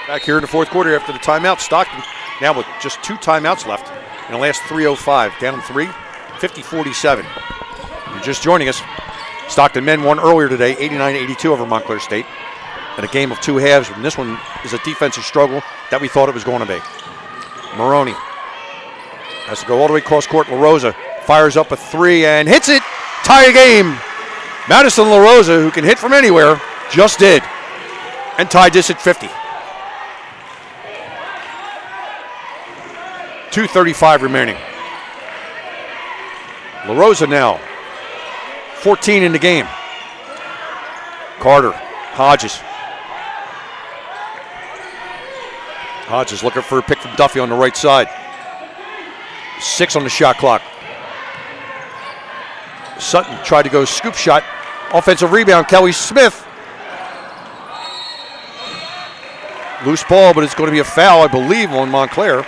Back here in the fourth quarter after the timeout. Stockton now with just 2 timeouts left in the last 3:05. Down 3, 50-47. You're just joining us. Stockton men won earlier today, 89-82 over Montclair State. In a game of 2 halves, and this one is a defensive struggle that we thought it was going to be. Maroney has to go all the way across court. LaRosa fires up a 3 and hits it. Tie a game. Madison LaRosa, who can hit from anywhere, just did. And tied this at 50. 2:35 remaining. LaRosa now, 14 in the game. Carter, Hodges. Hodges looking for a pick from Duffy on the right side. 6 on the shot clock. Sutton tried to go scoop shot. Offensive rebound, Kelly Smith. Loose ball, but it's going to be a foul, I believe, on Montclair.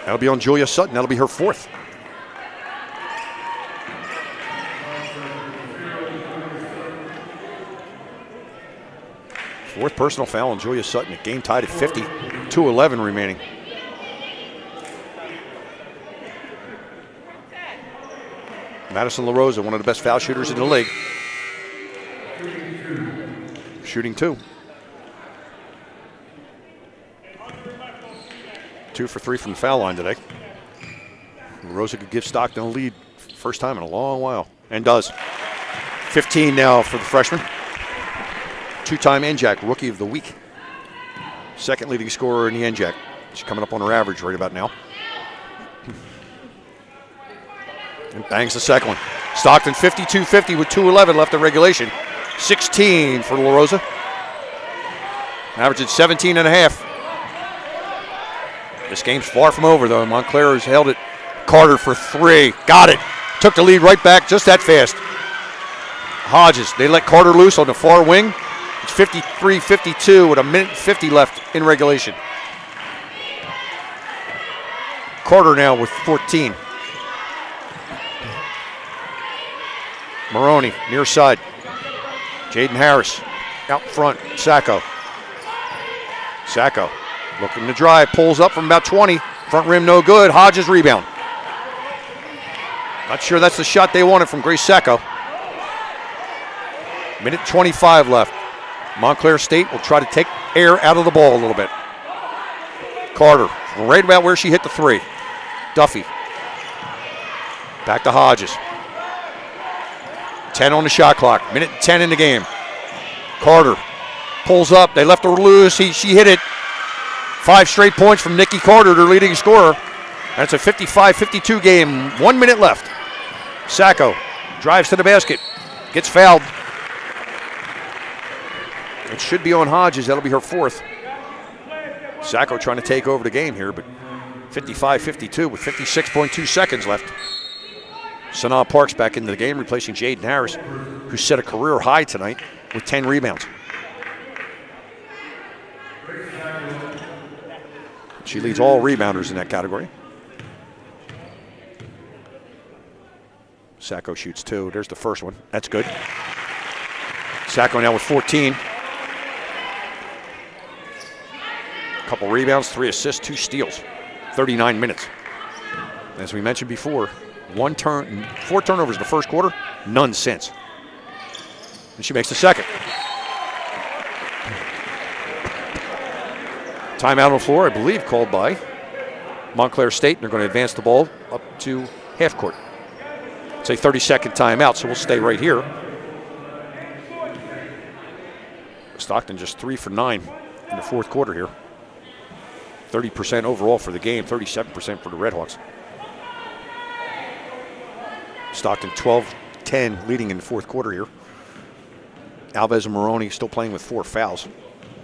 That'll be on Julia Sutton. That'll be her 4th. Fourth personal foul on Julia Sutton. Game tied at 50. 2:11 remaining. Madison LaRosa, one of the best foul shooters in the league. Shooting 2. 2 for 3 from the foul line today. LaRosa could give Stockton a lead first time in a long while, and does. 15 now for the freshman. 2-time NJAC Rookie of the Week. 2nd leading scorer in the NJAC. She's coming up on her average right about now. And bangs the second one. Stockton 52-50 with 2:11 left in regulation. 16 for La Rosa. Averaging 17 and a half. This game's far from over, though. Montclair has held it. Carter for 3. Got it. Took the lead right back just that fast. Hodges, they let Carter loose on the far wing. It's 53-52 with 1:50 left in regulation. Carter now with 14. Maroney, near side. Jaden Harris, out front. Sacco looking to drive, pulls up from about 20. Front rim no good. Hodges rebound. Not sure that's the shot they wanted from Grace Sacco. Minute 25 left. Montclair State will try to take air out of the ball a little bit. Carter, right about where she hit the 3. Duffy. Back to Hodges. 10 on the shot clock. Minute 10 in the game. Carter pulls up. They left her loose. She hit it. 5 straight points from Nikki Carter, their leading scorer. That's a 55-52 game. 1 minute left. Sacco drives to the basket. Gets fouled. It should be on Hodges. That'll be her 4th. Sacco trying to take over the game here, but 55-52 with 56.2 seconds left. Sanaa Parks back into the game, replacing Jaden Harris, who set a career high tonight with 10 rebounds. She leads all rebounders in that category. Sacco shoots 2. There's the first one. That's good. Sacco now with 14. Couple rebounds, 3 assists, 2 steals. 39 minutes. As we mentioned before, 4 turnovers in the first quarter, none since. And she makes the second. Timeout on the floor, I believe, called by Montclair State. They're going to advance the ball up to half court. It's a 30-second timeout, so we'll stay right here. Stockton just 3 for 9 in the fourth quarter here. 30% overall for the game, 37% for the Redhawks. Stockton 12-10 leading in the fourth quarter here. Alves and Maroney still playing with 4 fouls,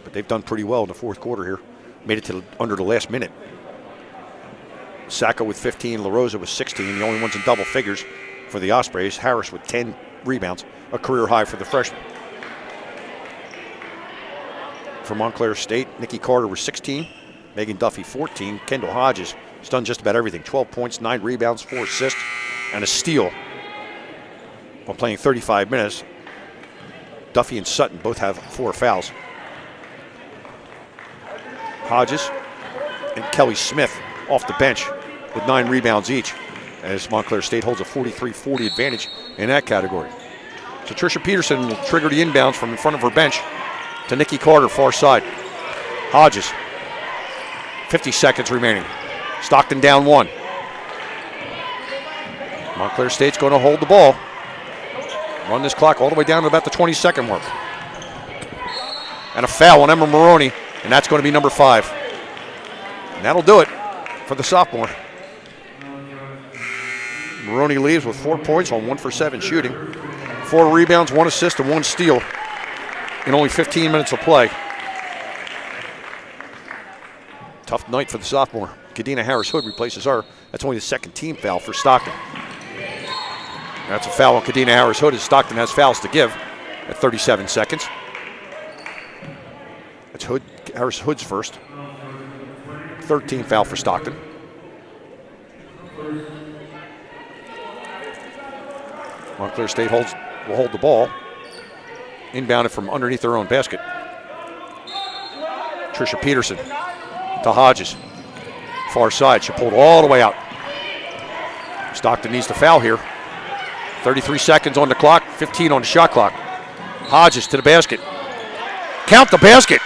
but they've done pretty well in the fourth quarter here. Made it to under the last minute. Sacco with 15, La Rosa with 16, the only ones in double figures for the Ospreys. Harris with 10 rebounds, a career high for the freshman. For Montclair State, Nikki Carter with 16, Megan Duffy 14, Kendall Hodges has done just about everything. 12 points, 9 rebounds, 4 assists, and a steal while playing 35 minutes. Duffy and Sutton both have 4 fouls. Hodges and Kelly Smith off the bench with 9 rebounds each, as Montclair State holds a 43-40 advantage in that category. So Tricia Peterson will trigger the inbounds from in front of her bench to Nikki Carter, far side. Hodges, 50 seconds remaining. Stockton down 1. Montclair State's going to hold the ball. Run this clock all the way down to about the 20-second mark. And a foul on Emma Maroney, and that's going to be number 5. And that'll do it for the sophomore. Maroney leaves with 4 points on 1 for 7 shooting. 4 rebounds, 1 assist, and 1 steal in only 15 minutes of play. Tough night for the sophomore. Kadena Harris-Hood replaces her. That's only the second team foul for Stockton. That's a foul on Kadena Harris-Hood, as Stockton has fouls to give at 37 seconds. That's Harris-Hood's first. 13th foul for Stockton. Montclair State will hold the ball. Inbounded from underneath their own basket. Tricia Peterson to Hodges. Far side, she pulled all the way out. Stockton needs to foul here. 33 seconds on the clock, 15 on the shot clock. Hodges to the basket. Count the basket.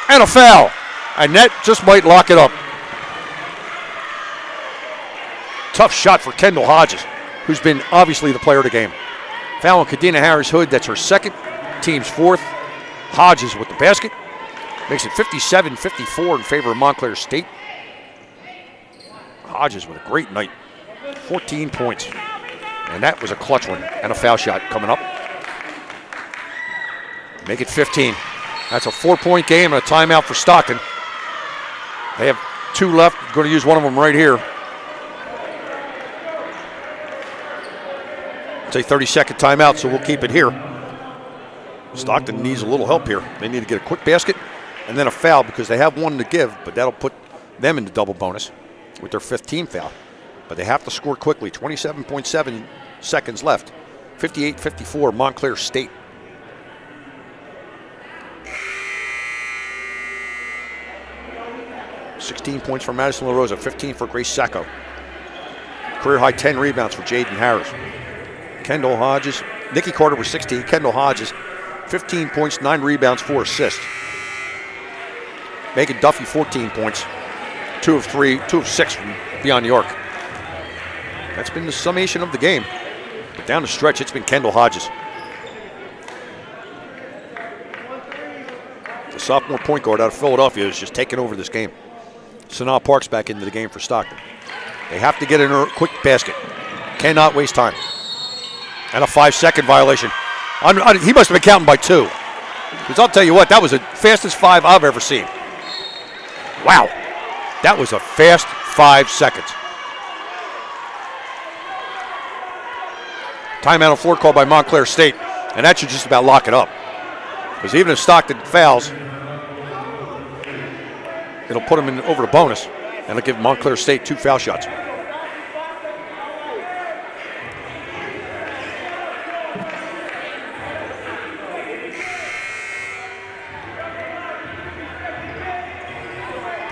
And a foul. And that just might lock it up. Tough shot for Kendall Hodges, who's been obviously the player of the game. Foul on Kadena Harris-Hood, that's her second, team's 4th. Hodges with the basket. Makes it 57-54 in favor of Montclair State. Hodges with a great night. 14 points. And that was a clutch one and a foul shot coming up. Make it 15. That's a 4-point game and a timeout for Stockton. They have 2 left. Going to use one of them right here. It's a 30-second timeout, so we'll keep it here. Stockton needs a little help here. They need to get a quick basket and then a foul because they have one to give, but that'll put them into double bonus with their 5th team foul. But they have to score quickly. 27.7 seconds left. 58-54, Montclair State. $16 points for Madison La Rosa, 15 for Grace Sacco. Career high 10 rebounds for Jaden Harris. Kendall Hodges, Nikki Carter was 16. Kendall Hodges, 15 points, 9 rebounds, 4 assists. Megan Duffy, 14 points, 2 of 6 from beyond New York. That's been the summation of the game. But down the stretch, it's been Kendall Hodges. The sophomore point guard out of Philadelphia is just taking over this game. Sanaa Parks back into the game for Stockton. They have to get in a quick basket. Cannot waste time. And a 5-second violation. He must have been counting by 2. Because I'll tell you what, that was the fastest 5 I've ever seen. Wow. That was a fast 5 seconds. Timeout on floor call by Montclair State. And that should just about lock it up. Because even if Stockton fouls, it'll put them in over the bonus. And it'll give Montclair State 2 foul shots.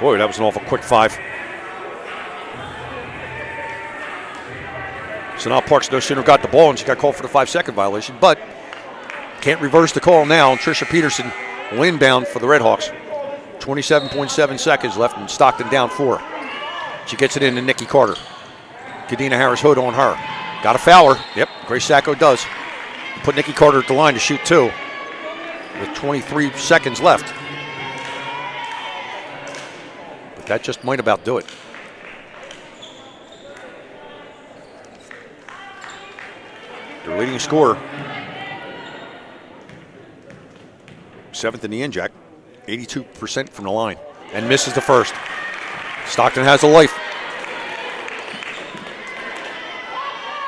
Boy, that was an awful quick 5. So now Parks no sooner got the ball and she got called for the 5-second violation, but can't reverse the call now. Trisha Peterson will inbound for the Redhawks. 27.7 seconds left and Stockton down 4. She gets it in to Nikki Carter. Kadena Harris-Hood on her. Got a foul her. Yep, Grace Sacco does. Put Nikki Carter at the line to shoot 2 with 23 seconds left. But that just might about do it. Their leading scorer, 7th in the NJAC, 82% from the line, and misses the first. Stockton has a life.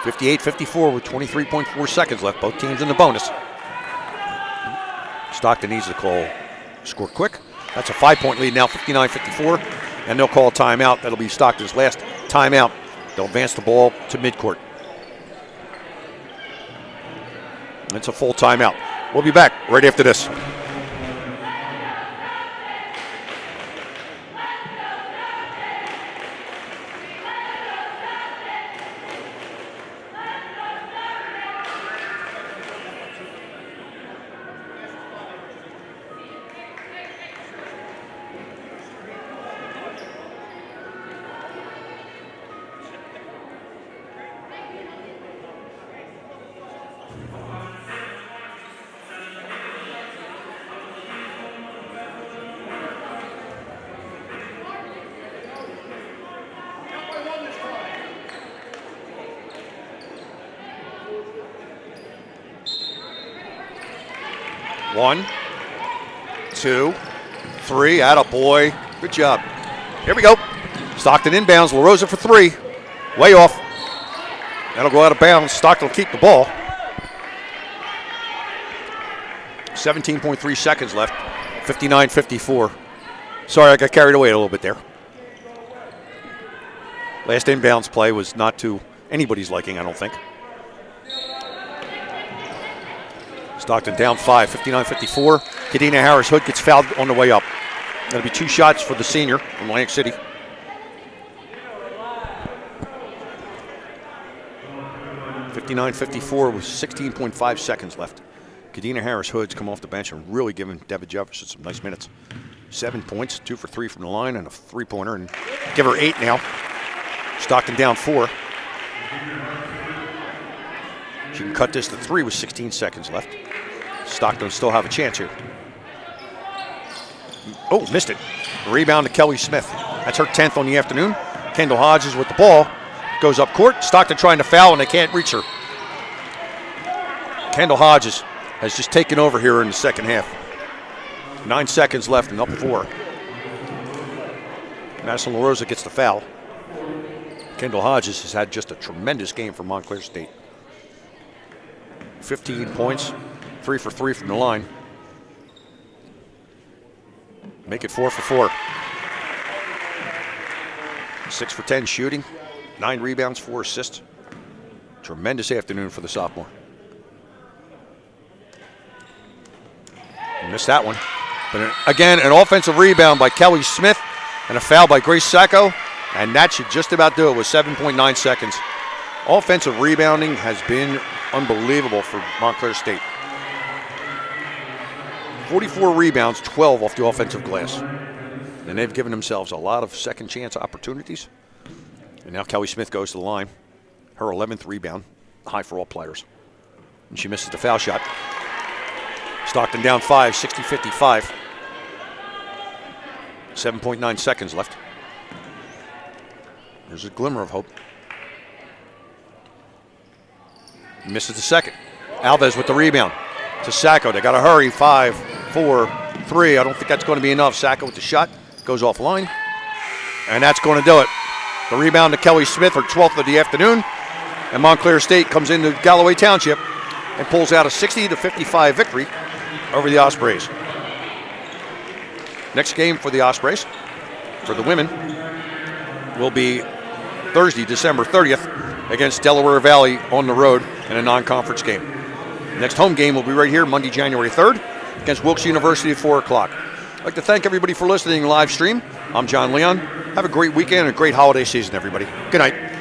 58-54 with 23.4 seconds left. Both teams in the bonus. Stockton needs to score quick. That's a 5-point lead now, 59-54, and they'll call a timeout. That'll be Stockton's last timeout. They'll advance the ball to midcourt. It's a full timeout. We'll be back right after this. One, 2, 3, attaboy. Good job. Here we go. Stockton inbounds, La Rosa for 3. Way off. That'll go out of bounds. Stockton will keep the ball. 17.3 seconds left. 59-54. Sorry, I got carried away a little bit there. Last inbounds play was not to anybody's liking, I don't think. Stockton down 5, 59-54. Kadena Harris-Hood gets fouled on the way up. That'll be 2 shots for the senior from Atlantic City. (59-54) with 16.5 seconds left. Kadena Harris-Hood's come off the bench and really giving Devin Jefferson some nice minutes. 7 points, 2 for 3 from the line, and a 3-pointer, and give her 8 now. Stockton down 4. She can cut this to 3 with 16 seconds left. Stockton still have a chance here. Oh, missed it. Rebound to Kelly Smith. That's her 10th on the afternoon. Kendall Hodges with the ball. Goes up court. Stockton trying to foul, and they can't reach her. Kendall Hodges has just taken over here in the second half. 9 seconds left and up 4. Madison LaRosa gets the foul. Kendall Hodges has had just a tremendous game for Montclair State. 15 points, 3 for 3 from the line. Make it 4 for 4. 6 for 10 shooting, 9 rebounds, 4 assists. Tremendous afternoon for the sophomore. Missed that one. But again, an offensive rebound by Kelly Smith and a foul by Grace Sacco, and that should just about do it with 7.9 seconds. Offensive rebounding has been unbelievable for Montclair State. 44 rebounds, 12 off the offensive glass. And they've given themselves a lot of second chance opportunities. And now Kelly Smith goes to the line. Her 11th rebound, high for all players. And she misses the foul shot. Stockton down 5, 60-55. 7.9 seconds left. There's a glimmer of hope. Misses the second. Alves with the rebound to Sacco. They got to hurry. 5, 4, 3. I don't think that's going to be enough. Sacco with the shot. Goes offline. And that's going to do it. The rebound to Kelly Smith, her 12th of the afternoon. And Montclair State comes into Galloway Township and pulls out a 60-55 victory over the Ospreys. Next game for the Ospreys, for the women, will be Thursday, December 30th against Delaware Valley on the road in a non-conference game. Next home game will be right here Monday, January 3rd against Wilkes University at 4 o'clock. I'd like to thank everybody for listening live stream. I'm John Leon. Have a great weekend and a great holiday season, everybody. Good night.